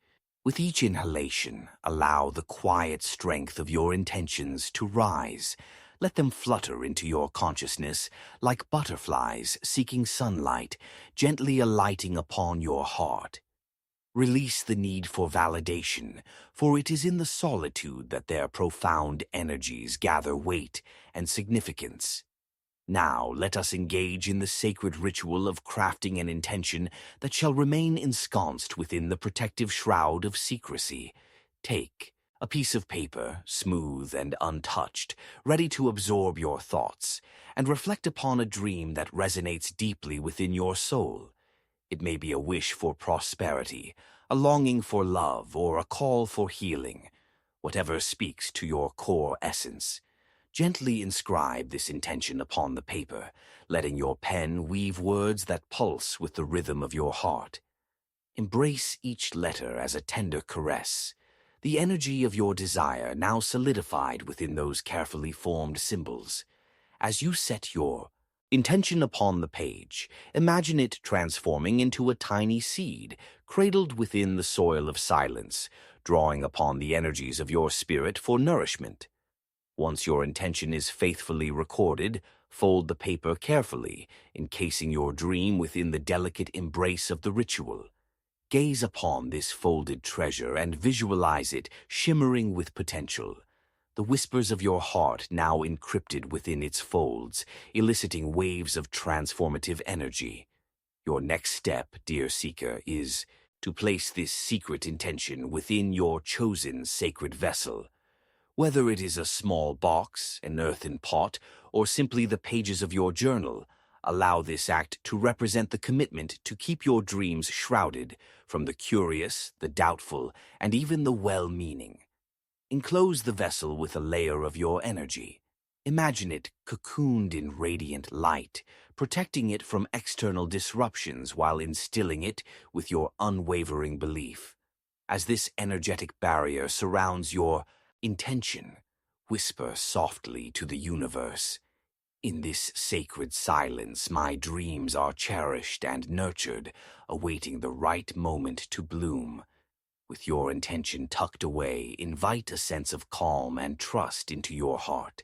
With each inhalation, allow the quiet strength of your intentions to rise. Let them flutter into your consciousness like butterflies seeking sunlight, gently alighting upon your heart. Release the need for validation, for it is in the solitude that their profound energies gather weight and significance. Now let us engage in the sacred ritual of crafting an intention that shall remain ensconced within the protective shroud of secrecy. Take a piece of paper, smooth and untouched, ready to absorb your thoughts, and reflect upon a dream that resonates deeply within your soul. It may be a wish for prosperity, a longing for love, or a call for healing. Whatever speaks to your core essence. Gently inscribe this intention upon the paper, letting your pen weave words that pulse with the rhythm of your heart. Embrace each letter as a tender caress, the energy of your desire now solidified within those carefully formed symbols. As you set your intention upon the page, imagine it transforming into a tiny seed, cradled within the soil of silence, drawing upon the energies of your spirit for nourishment. Once your intention is faithfully recorded, fold the paper carefully, encasing your dream within the delicate embrace of the ritual. Gaze upon this folded treasure and visualize it shimmering with potential. The whispers of your heart now encrypted within its folds, eliciting waves of transformative energy. Your next step, dear seeker, is to place this secret intention within your chosen sacred vessel. Whether it is a small box, an earthen pot, or simply the pages of your journal, Allow this act to represent the commitment to keep your dreams shrouded from the curious, the doubtful, and even the well-meaning. Enclose the vessel with a layer of your energy. Imagine it cocooned in radiant light, protecting it from external disruptions while instilling it with your unwavering belief. As this energetic barrier surrounds your intention, whisper softly to the universe, "In this sacred silence, my dreams are cherished and nurtured, awaiting the right moment to bloom." With your intention tucked away, invite a sense of calm and trust into your heart.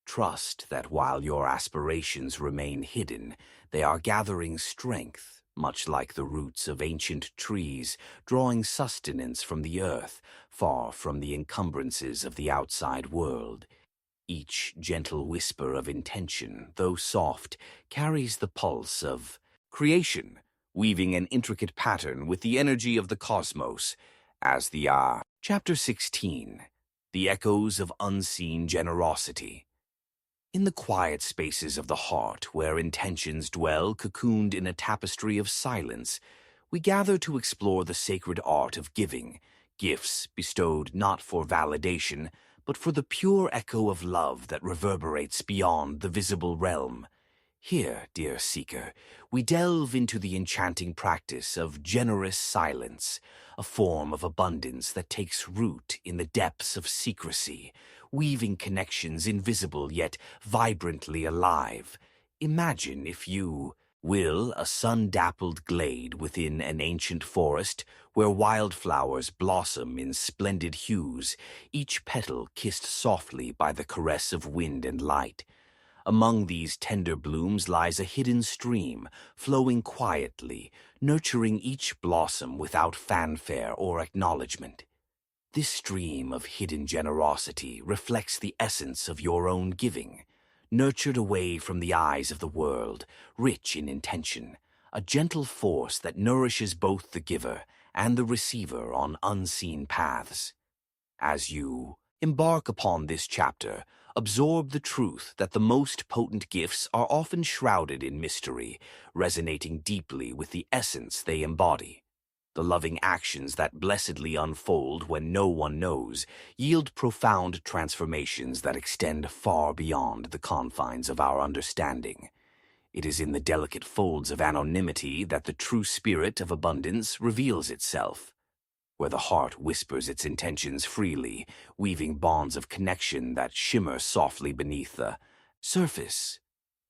Trust that while your aspirations remain hidden, they are gathering strength, much like the roots of ancient trees, drawing sustenance from the earth, far from the encumbrances of the outside world. Each gentle whisper of intention, though soft, carries the pulse of creation, weaving an intricate pattern with the energy of the cosmos. As the Chapter 16, The Echoes of Unseen Generosity. In the quiet spaces of the heart, where intentions dwell cocooned in a tapestry of silence, we gather to explore the sacred art of giving, gifts bestowed not for validation, but for the pure echo of love that reverberates beyond the visible realm. Here, dear seeker, we delve into the enchanting practice of generous silence, a form of abundance that takes root in the depths of secrecy, weaving connections invisible yet vibrantly alive. Imagine, if you will, a sun-dappled glade within an ancient forest where wildflowers blossom in splendid hues, each petal kissed softly by the caress of wind and light. Among these tender blooms lies a hidden stream, flowing quietly, nurturing each blossom without fanfare or acknowledgement. This stream of hidden generosity reflects the essence of your own giving, nurtured away from the eyes of the world, rich in intention, a gentle force that nourishes both the giver and the receiver on unseen paths. As you embark upon this chapter, absorb the truth that the most potent gifts are often shrouded in mystery, resonating deeply with the essence they embody. The loving actions that blessedly unfold when no one knows yield profound transformations that extend far beyond the confines of our understanding. It is in the delicate folds of anonymity that the true spirit of abundance reveals itself, where the heart whispers its intentions freely, weaving bonds of connection that shimmer softly beneath the surface.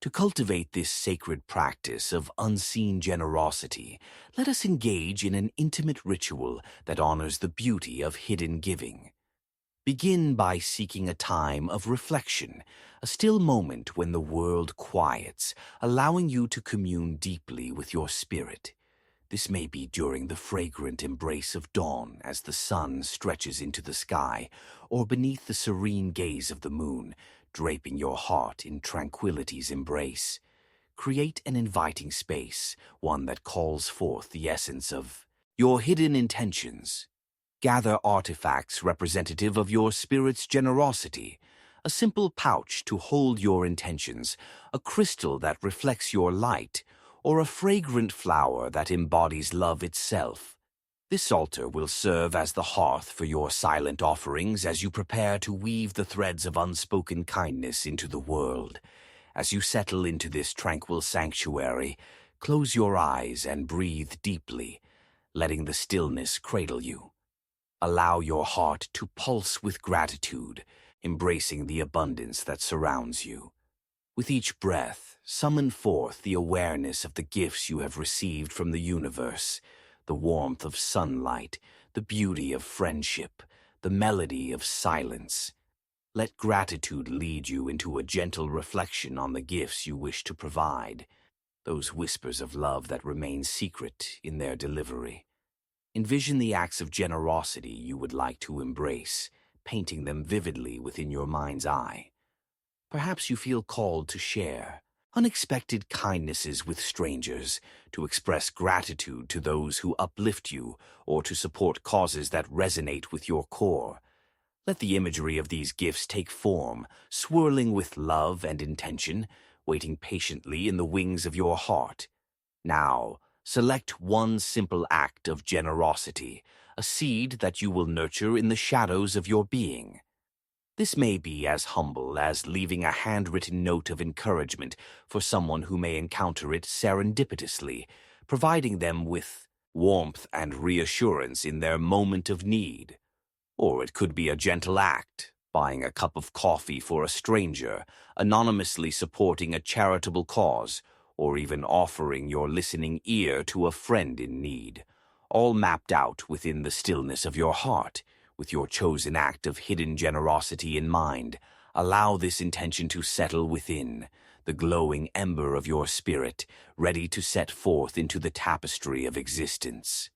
To cultivate this sacred practice of unseen generosity, let us engage in an intimate ritual that honors the beauty of hidden giving. Begin by seeking a time of reflection, a still moment when the world quiets, allowing you to commune deeply with your spirit. This may be during the fragrant embrace of dawn as the sun stretches into the sky, or beneath the serene gaze of the moon, draping your heart in tranquility's embrace. Create an inviting space, one that calls forth the essence of your hidden intentions. Gather artifacts representative of your spirit's generosity, a simple pouch to hold your intentions, a crystal that reflects your light, or a fragrant flower that embodies love itself. This altar will serve as the hearth for your silent offerings as you prepare to weave the threads of unspoken kindness into the world. As you settle into this tranquil sanctuary, close your eyes and breathe deeply, letting the stillness cradle you. Allow your heart to pulse with gratitude, embracing the abundance that surrounds you. With each breath, summon forth the awareness of the gifts you have received from the universe, the warmth of sunlight, the beauty of friendship, the melody of silence. Let gratitude lead you into a gentle reflection on the gifts you wish to provide, those whispers of love that remain secret in their delivery. Envision the acts of generosity you would like to embrace, painting them vividly within your mind's eye. Perhaps you feel called to share unexpected kindnesses with strangers, to express gratitude to those who uplift you, or to support causes that resonate with your core. Let the imagery of these gifts take form, swirling with love and intention, waiting patiently in the wings of your heart. Now, select one simple act of generosity, a seed that you will nurture in the shadows of your being. This may be as humble as leaving a handwritten note of encouragement for someone who may encounter it serendipitously, providing them with warmth and reassurance in their moment of need. Or it could be a gentle act, buying a cup of coffee for a stranger, anonymously supporting a charitable cause, or even offering your listening ear to a friend in need, all mapped out within the stillness of your heart. With your chosen act of hidden generosity in mind, allow this intention to settle within, the glowing ember of your spirit, ready to set forth into the tapestry of existence.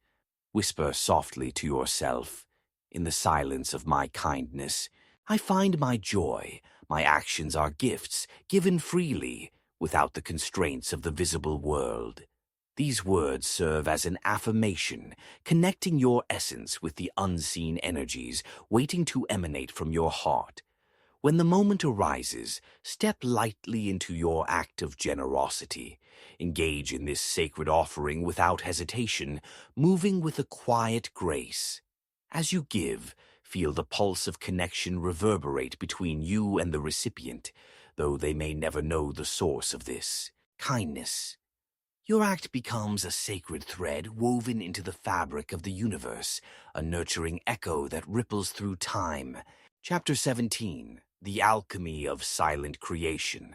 Whisper softly to yourself, "In the silence of my kindness, I find my joy. My actions are gifts, given freely, without the constraints of the visible world." These words serve as an affirmation, connecting your essence with the unseen energies waiting to emanate from your heart. When the moment arises, step lightly into your act of generosity. Engage in this sacred offering without hesitation, moving with a quiet grace. As you give, feel the pulse of connection reverberate between you and the recipient, though they may never know the source of this kindness. Your act becomes a sacred thread woven into the fabric of the universe, a nurturing echo that ripples through time. Chapter 17. The Alchemy of Silent Creation.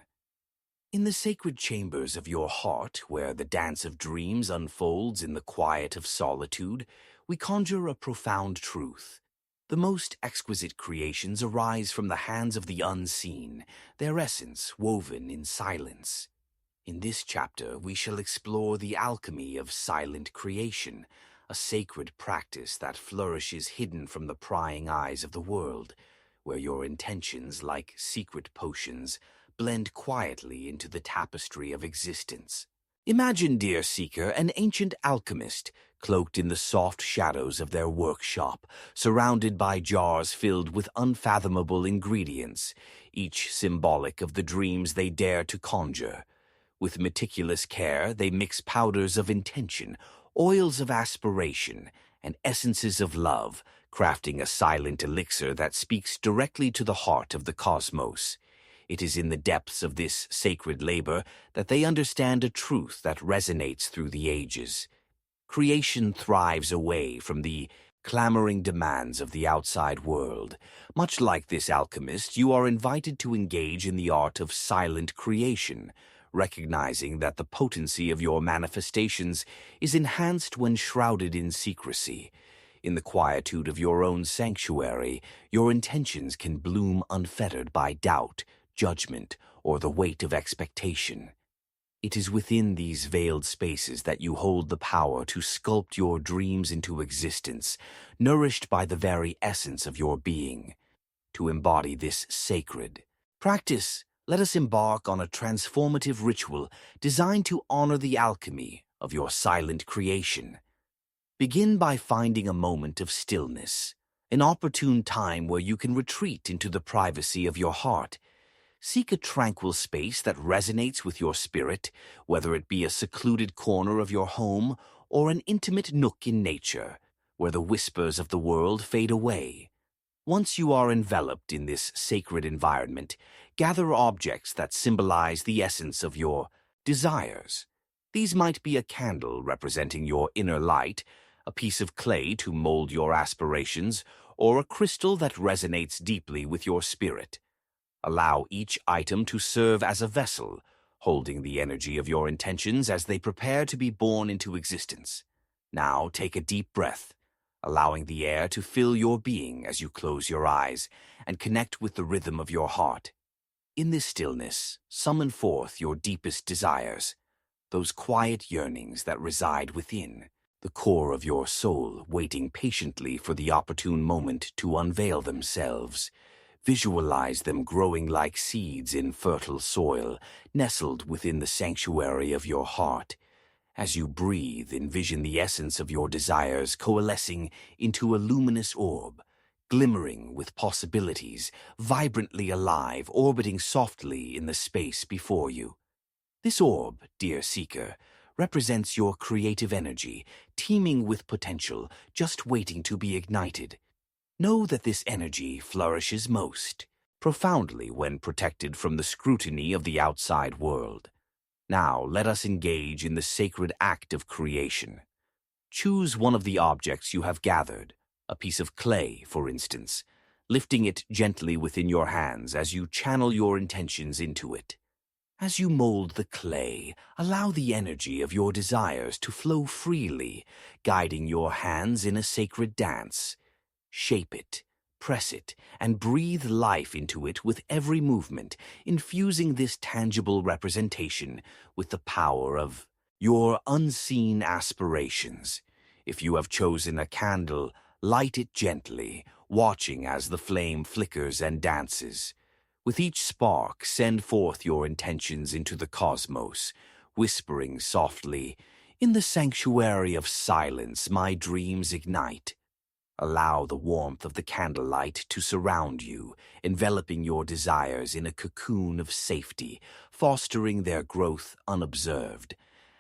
In the sacred chambers of your heart, where the dance of dreams unfolds in the quiet of solitude, we conjure a profound truth. The most exquisite creations arise from the hands of the unseen, their essence woven in silence. In this chapter, we shall explore the alchemy of silent creation, a sacred practice that flourishes hidden from the prying eyes of the world, where your intentions, like secret potions, blend quietly into the tapestry of existence. Imagine, dear seeker, an ancient alchemist, cloaked in the soft shadows of their workshop, surrounded by jars filled with unfathomable ingredients, each symbolic of the dreams they dare to conjure. With meticulous care, they mix powders of intention, oils of aspiration, and essences of love, crafting a silent elixir that speaks directly to the heart of the cosmos. It is in the depths of this sacred labor that they understand a truth that resonates through the ages. Creation thrives away from the clamoring demands of the outside world. Much like this alchemist, you are invited to engage in the art of silent creation, recognizing that the potency of your manifestations is enhanced when shrouded in secrecy. In the quietude of your own sanctuary, your intentions can bloom unfettered by doubt, judgment, or the weight of expectation. It is within these veiled spaces that you hold the power to sculpt your dreams into existence, nourished by the very essence of your being. To embody this sacred practice, let us embark on a transformative ritual designed to honor the alchemy of your silent creation. Begin by finding a moment of stillness, an opportune time where you can retreat into the privacy of your heart. Seek a tranquil space that resonates with your spirit, whether it be a secluded corner of your home or an intimate nook in nature, where the whispers of the world fade away. Once you are enveloped in this sacred environment, gather objects that symbolize the essence of your desires. These might be a candle representing your inner light, a piece of clay to mold your aspirations, or a crystal that resonates deeply with your spirit. Allow each item to serve as a vessel, holding the energy of your intentions as they prepare to be born into existence. Now take a deep breath, allowing the air to fill your being as you close your eyes and connect with the rhythm of your heart. In this stillness, summon forth your deepest desires, those quiet yearnings that reside within, the core of your soul waiting patiently for the opportune moment to unveil themselves. Visualize them growing like seeds in fertile soil, nestled within the sanctuary of your heart. As you breathe, envision the essence of your desires coalescing into a luminous orb, glimmering with possibilities, vibrantly alive, orbiting softly in the space before you. This orb, dear seeker, represents your creative energy, teeming with potential, just waiting to be ignited. Know that this energy flourishes most profoundly when protected from the scrutiny of the outside world. Now, let us engage in the sacred act of creation. Choose one of the objects you have gathered, a piece of clay, for instance, lifting it gently within your hands as you channel your intentions into it. As you mold the clay, allow the energy of your desires to flow freely, guiding your hands in a sacred dance. Shape it, press it, and breathe life into it with every movement, infusing this tangible representation with the power of your unseen aspirations. If you have chosen a candle, light it gently, watching as the flame flickers and dances. With each spark, send forth your intentions into the cosmos, whispering softly, "In the sanctuary of silence, my dreams ignite." Allow the warmth of the candlelight to surround you, enveloping your desires in a cocoon of safety, fostering their growth unobserved.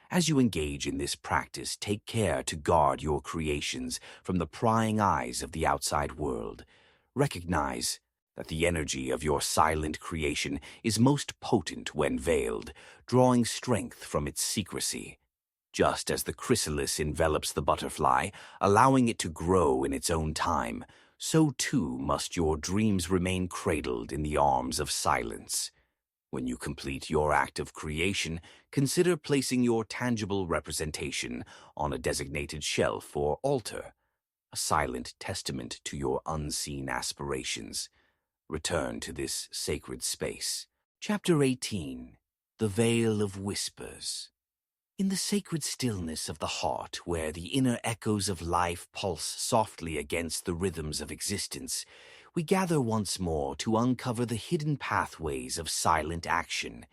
As you engage in this practice, take care to guard your creations from the prying eyes of the outside world. Recognize that the energy of your silent creation is most potent when veiled, drawing strength from its secrecy. Just as the chrysalis envelops the butterfly, allowing it to grow in its own time, so too must your dreams remain cradled in the arms of silence. When you complete your act of creation, consider placing your tangible representation on a designated shelf or altar, a silent testament to your unseen aspirations. Return to this sacred space. Chapter 18. The Veil of Whispers. In the sacred stillness of the heart, where the inner echoes of life pulse softly against the rhythms of existence, we gather once more to uncover the hidden pathways of silent action.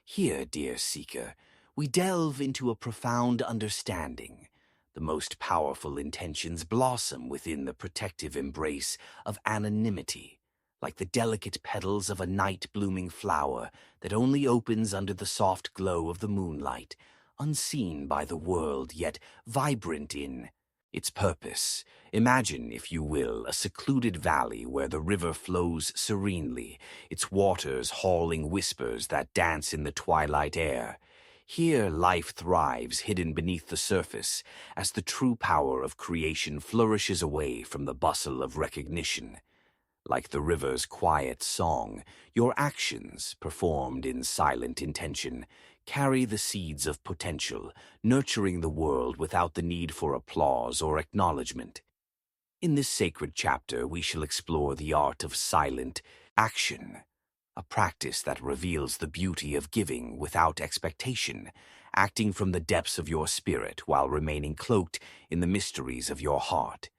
Here, dear seeker, we delve into a profound understanding. The most powerful intentions blossom within the protective embrace of anonymity, like the delicate petals of a night-blooming flower that only opens under the soft glow of the moonlight, unseen by the world, yet vibrant in its purpose. Imagine, if you will, a secluded valley where the river flows serenely, its waters hauling whispers that dance in the twilight air. Here life thrives, hidden beneath the surface, as the true power of creation flourishes away from the bustle of recognition. Like the river's quiet song, your actions, performed in silent intention, carry the seeds of potential, nurturing the world without the need for applause or acknowledgement. In this sacred chapter, we shall explore the art of silent action, a practice that reveals the beauty of giving without expectation, acting from the depths of your spirit while remaining cloaked in the mysteries of your heart.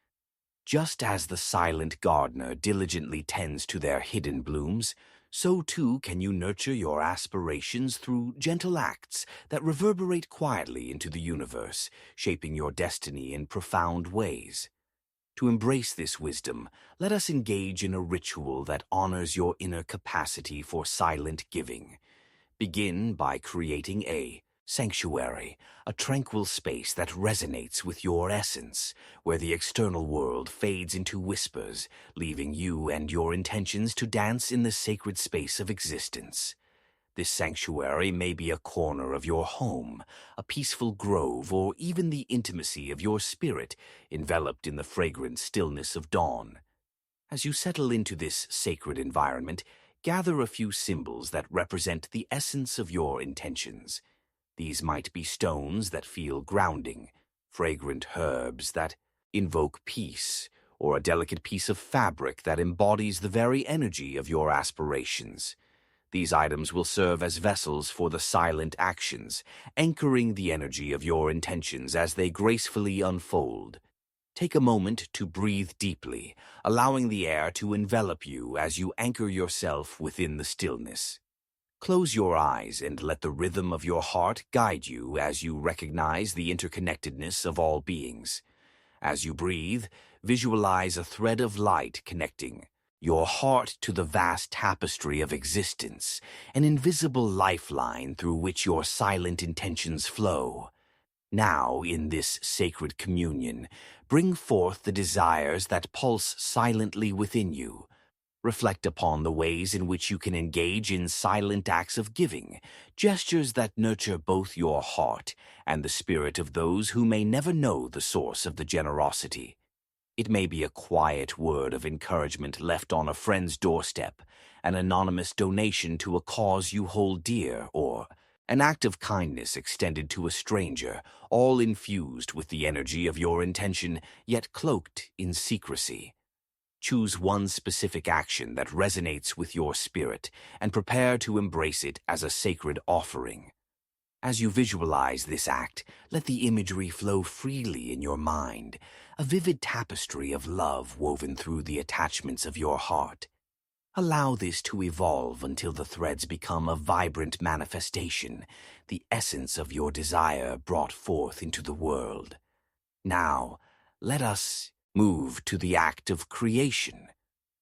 Just as the silent gardener diligently tends to their hidden blooms, so too can you nurture your aspirations through gentle acts that reverberate quietly into the universe, shaping your destiny in profound ways. To embrace this wisdom, let us engage in a ritual that honors your inner capacity for silent giving. Begin by creating a sanctuary, a tranquil space that resonates with your essence, where the external world fades into whispers, leaving you and your intentions to dance in the sacred space of existence. This sanctuary may be a corner of your home, a peaceful grove, or even the intimacy of your spirit, enveloped in the fragrant stillness of dawn. As you settle into this sacred environment, gather a few symbols that represent the essence of your intentions. These might be stones that feel grounding, fragrant herbs that invoke peace, or a delicate piece of fabric that embodies the very energy of your aspirations. These items will serve as vessels for the silent actions, anchoring the energy of your intentions as they gracefully unfold. Take a moment to breathe deeply, allowing the air to envelop you as you anchor yourself within the stillness. Close your eyes and let the rhythm of your heart guide you as you recognize the interconnectedness of all beings. As you breathe, visualize a thread of light connecting your heart to the vast tapestry of existence, an invisible lifeline through which your silent intentions flow. Now, in this sacred communion, bring forth the desires that pulse silently within you. Reflect upon the ways in which you can engage in silent acts of giving, gestures that nurture both your heart and the spirit of those who may never know the source of the generosity. It may be a quiet word of encouragement left on a friend's doorstep, an anonymous donation to a cause you hold dear, or an act of kindness extended to a stranger, all infused with the energy of your intention, yet cloaked in secrecy. Choose one specific action that resonates with your spirit and prepare to embrace it as a sacred offering. As you visualize this act, let the imagery flow freely in your mind, a vivid tapestry of love woven through the attachments of your heart. Allow this to evolve until the threads become a vibrant manifestation, the essence of your desire brought forth into the world. Now, let us move to the act of creation.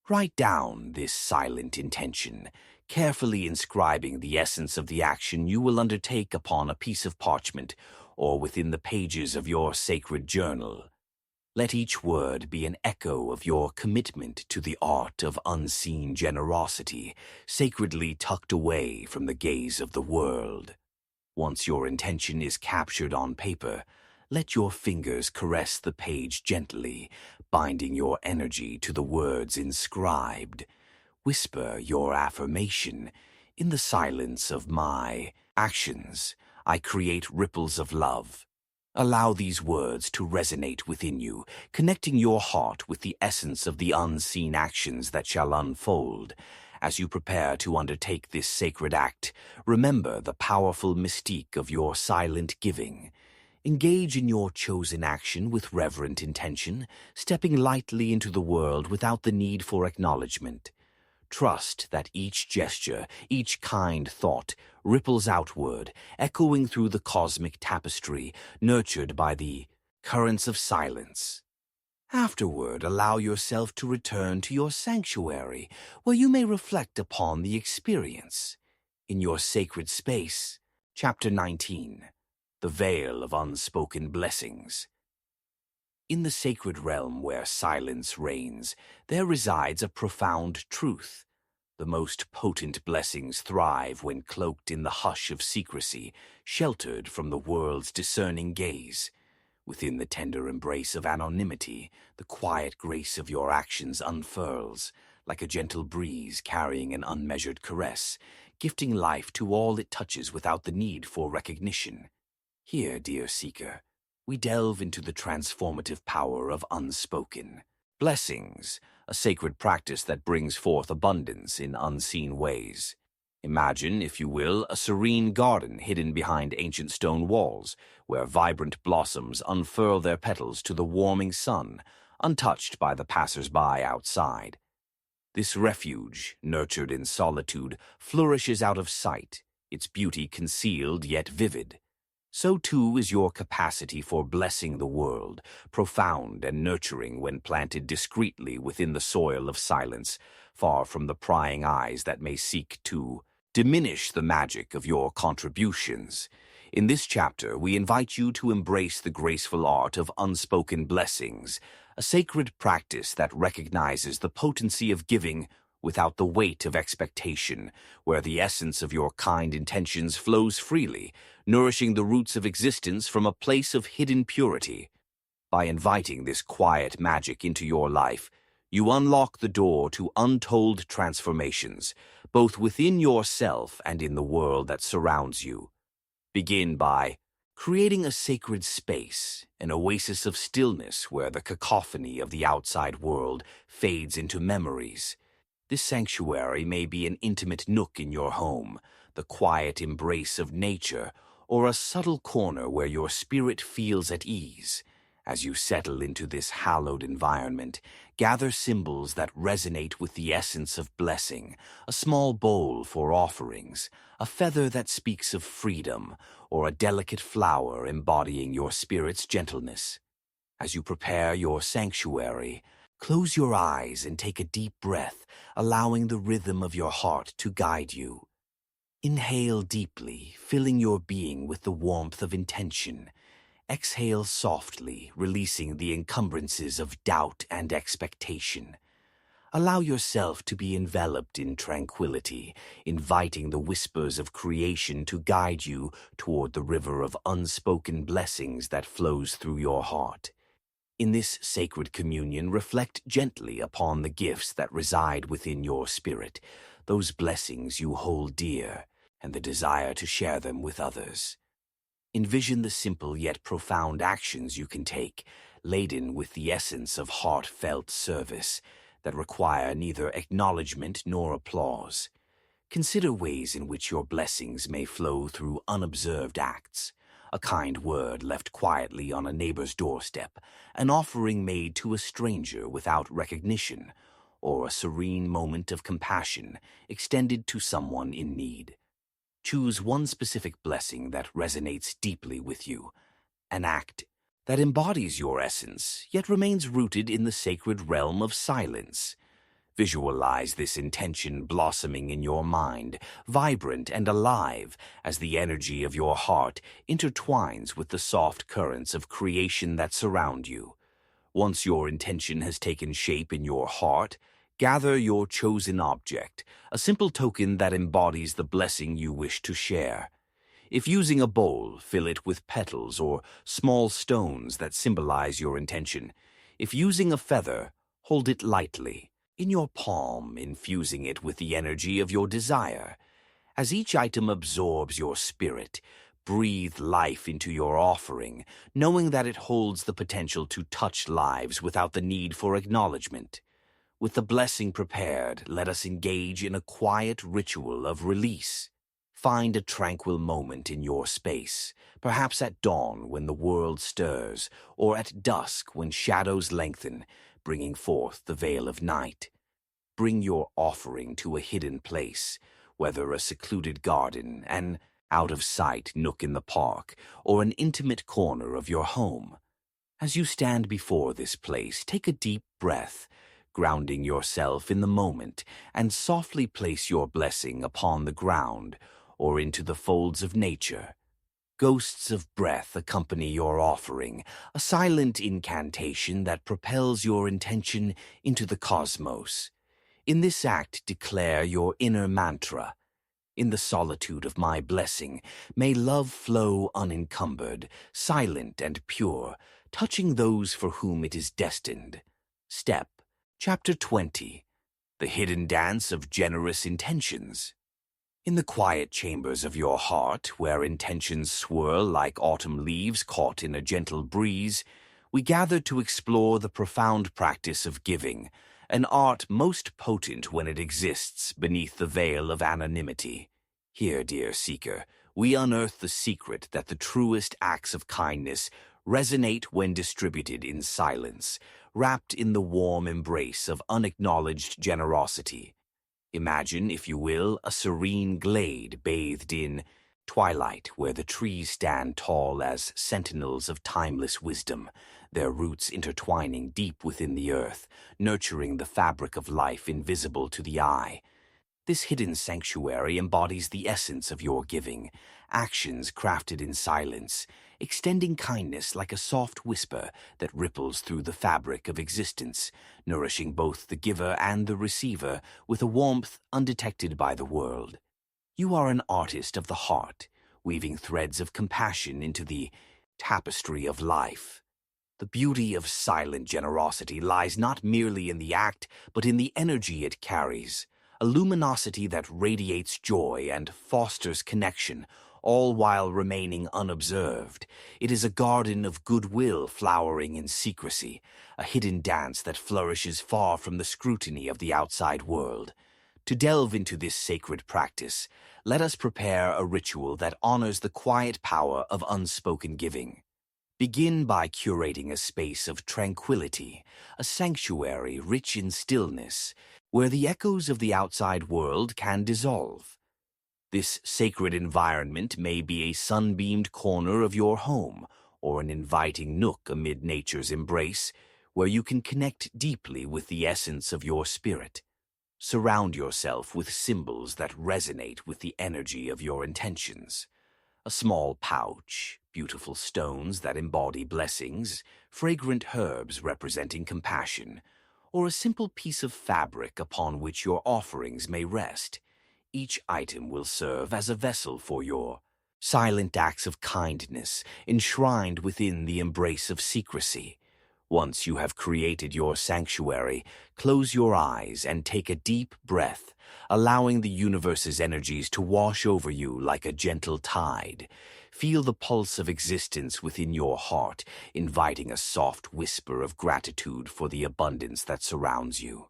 Write down this silent intention, carefully inscribing the essence of the action you will undertake upon a piece of parchment or within the pages of your sacred journal. Let each word be an echo of your commitment to the art of unseen generosity, sacredly tucked away from the gaze of the world. Once your intention is captured on paper, let your fingers caress the page gently, binding your energy to the words inscribed. Whisper your affirmation. In the silence of my actions, I create ripples of love. Allow these words to resonate within you, connecting your heart with the essence of the unseen actions that shall unfold. As you prepare to undertake this sacred act, remember the powerful mystique of your silent giving. Engage in your chosen action with reverent intention, stepping lightly into the world without the need for acknowledgement. Trust that each gesture, each kind thought, ripples outward, echoing through the cosmic tapestry, nurtured by the currents of silence. Afterward, allow yourself to return to your sanctuary, where you may reflect upon the experience. In your sacred space, Chapter 19. The Veil of Unspoken Blessings. In the sacred realm where silence reigns, there resides a profound truth. The most potent blessings thrive when cloaked in the hush of secrecy, sheltered from the world's discerning gaze. Within the tender embrace of anonymity, the quiet grace of your actions unfurls, like a gentle breeze carrying an unmeasured caress, gifting life to all it touches without the need for recognition. Here, dear seeker, we delve into the transformative power of unspoken blessings, a sacred practice that brings forth abundance in unseen ways. Imagine, if you will, a serene garden hidden behind ancient stone walls, where vibrant blossoms unfurl their petals to the warming sun, untouched by the passers-by outside. This refuge, nurtured in solitude, flourishes out of sight, its beauty concealed yet vivid. So too is your capacity for blessing the world, profound and nurturing when planted discreetly within the soil of silence, far from the prying eyes that may seek to diminish the magic of your contributions. In this chapter, we invite you to embrace the graceful art of unspoken blessings, a sacred practice that recognizes the potency of giving without the weight of expectation, where the essence of your kind intentions flows freely, nourishing the roots of existence from a place of hidden purity. By inviting this quiet magic into your life, you unlock the door to untold transformations, both within yourself and in the world that surrounds you. Begin by creating a sacred space, an oasis of stillness where the cacophony of the outside world fades into memories. This sanctuary may be an intimate nook in your home, the quiet embrace of nature, or a subtle corner where your spirit feels at ease. As you settle into this hallowed environment, gather symbols that resonate with the essence of blessing, a small bowl for offerings, a feather that speaks of freedom, or a delicate flower embodying your spirit's gentleness. As you prepare your sanctuary, Close your eyes and take a deep breath, allowing the rhythm of your heart to guide you. Inhale deeply, filling your being with the warmth of intention. Exhale softly, releasing the encumbrances of doubt and expectation. Allow yourself to be enveloped in tranquility, inviting the whispers of creation to guide you toward the river of unspoken blessings that flows through your heart. In this sacred communion, reflect gently upon the gifts that reside within your spirit, those blessings you hold dear, and the desire to share them with others. Envision the simple yet profound actions you can take, laden with the essence of heartfelt service, that require neither acknowledgement nor applause. Consider ways in which your blessings may flow through unobserved acts. A kind word left quietly on a neighbor's doorstep, an offering made to a stranger without recognition, or a serene moment of compassion extended to someone in need. Choose one specific blessing that resonates deeply with you, an act that embodies your essence, yet remains rooted in the sacred realm of silence. Visualize this intention blossoming in your mind, vibrant and alive, as the energy of your heart intertwines with the soft currents of creation that surround you. Once your intention has taken shape in your heart, gather your chosen object, a simple token that embodies the blessing you wish to share. If using a bowl, fill it with petals or small stones that symbolize your intention. If using a feather, hold it lightly in your palm, infusing it with the energy of your desire. As each item absorbs your spirit, breathe life into your offering, knowing that it holds the potential to touch lives without the need for acknowledgement. With the blessing prepared, let us engage in a quiet ritual of release. Find a tranquil moment in your space, perhaps at dawn when the world stirs, or at dusk when shadows lengthen, bringing forth the veil of night. Bring your offering to a hidden place, whether a secluded garden, an out-of-sight nook in the park, or an intimate corner of your home. As you stand before this place, take a deep breath, grounding yourself in the moment, and softly place your blessing upon the ground or into the folds of nature. Ghosts of breath accompany your offering, a silent incantation that propels your intention into the cosmos. In this act, declare your inner mantra. In the solitude of my blessing, may love flow unencumbered, silent and pure, touching those for whom it is destined. Step Chapter 20. The Hidden Dance of Generous Intentions. In the quiet chambers of your heart, where intentions swirl like autumn leaves caught in a gentle breeze, we gather to explore the profound practice of giving, an art most potent when it exists beneath the veil of anonymity. Here, dear seeker, we unearth the secret that the truest acts of kindness resonate when distributed in silence, wrapped in the warm embrace of unacknowledged generosity. Imagine, if you will, a serene glade bathed in twilight where the trees stand tall as sentinels of timeless wisdom, their roots intertwining deep within the earth, nurturing the fabric of life invisible to the eye. This hidden sanctuary embodies the essence of your giving, actions crafted in silence, extending kindness like a soft whisper that ripples through the fabric of existence, nourishing both the giver and the receiver with a warmth undetected by the world. You are an artist of the heart, weaving threads of compassion into the tapestry of life. The beauty of silent generosity lies not merely in the act, but in the energy it carries, a luminosity that radiates joy and fosters connection, all while remaining unobserved. It is a garden of goodwill flowering in secrecy, a hidden dance that flourishes far from the scrutiny of the outside world. To delve into this sacred practice, let us prepare a ritual that honors the quiet power of unspoken giving. Begin by curating a space of tranquility, a sanctuary rich in stillness, where the echoes of the outside world can dissolve. This sacred environment may be a sunbeamed corner of your home, or an inviting nook amid nature's embrace, where you can connect deeply with the essence of your spirit. Surround yourself with symbols that resonate with the energy of your intentions. A small pouch, beautiful stones that embody blessings, fragrant herbs representing compassion, or a simple piece of fabric upon which your offerings may rest. Each item will serve as a vessel for your silent acts of kindness enshrined within the embrace of secrecy. Once you have created your sanctuary, close your eyes and take a deep breath, allowing the universe's energies to wash over you like a gentle tide. Feel the pulse of existence within your heart, inviting a soft whisper of gratitude for the abundance that surrounds you.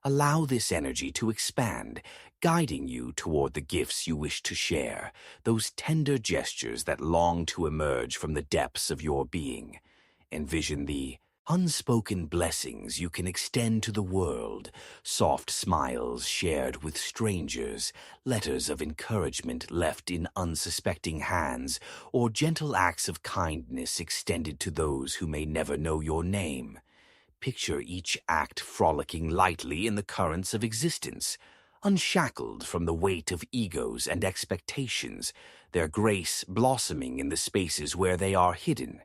Allow this energy to expand, guiding you toward the gifts you wish to share, those tender gestures that long to emerge from the depths of your being. Envision the unspoken blessings you can extend to the world, soft smiles shared with strangers, letters of encouragement left in unsuspecting hands, or gentle acts of kindness extended to those who may never know your name. Picture each act frolicking lightly in the currents of existence, unshackled from the weight of egos and expectations, their grace blossoming in the spaces where they are hidden.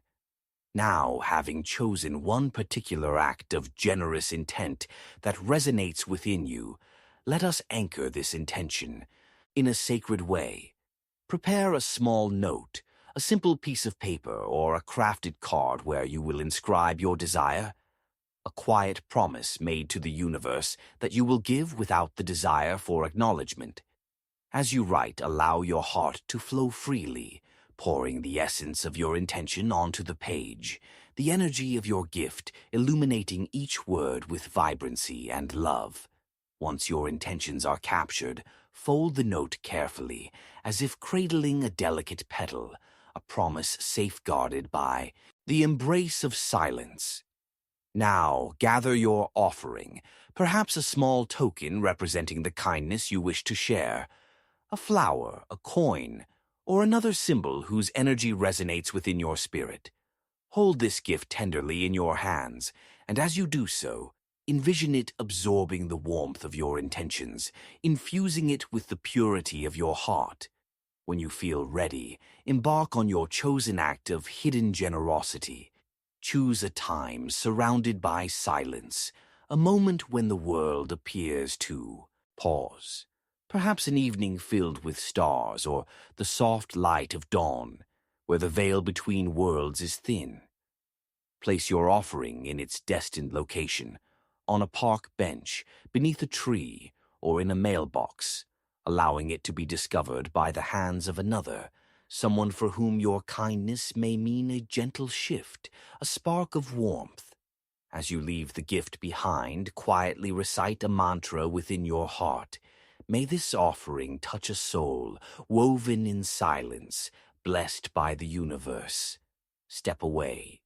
Now, having chosen one particular act of generous intent that resonates within you, let us anchor this intention in a sacred way. Prepare a small note, a simple piece of paper, or a crafted card where you will inscribe your desire. A quiet promise made to the universe that you will give without the desire for acknowledgement. As you write, allow your heart to flow freely, pouring the essence of your intention onto the page, the energy of your gift illuminating each word with vibrancy and love. Once your intentions are captured, fold the note carefully, as if cradling a delicate petal, a promise safeguarded by the embrace of silence. Now, gather your offering, perhaps a small token representing the kindness you wish to share. A flower, a coin, or another symbol whose energy resonates within your spirit. Hold this gift tenderly in your hands, and as you do so, envision it absorbing the warmth of your intentions, infusing it with the purity of your heart. When you feel ready, embark on your chosen act of hidden generosity. Choose a time surrounded by silence, a moment when the world appears to pause. Perhaps an evening filled with stars, or the soft light of dawn, where the veil between worlds is thin. Place your offering in its destined location, on a park bench, beneath a tree, or in a mailbox, allowing it to be discovered by the hands of another, someone for whom your kindness may mean a gentle shift, a spark of warmth. As you leave the gift behind, quietly recite a mantra within your heart. May this offering touch a soul woven in silence, blessed by the universe. Step away,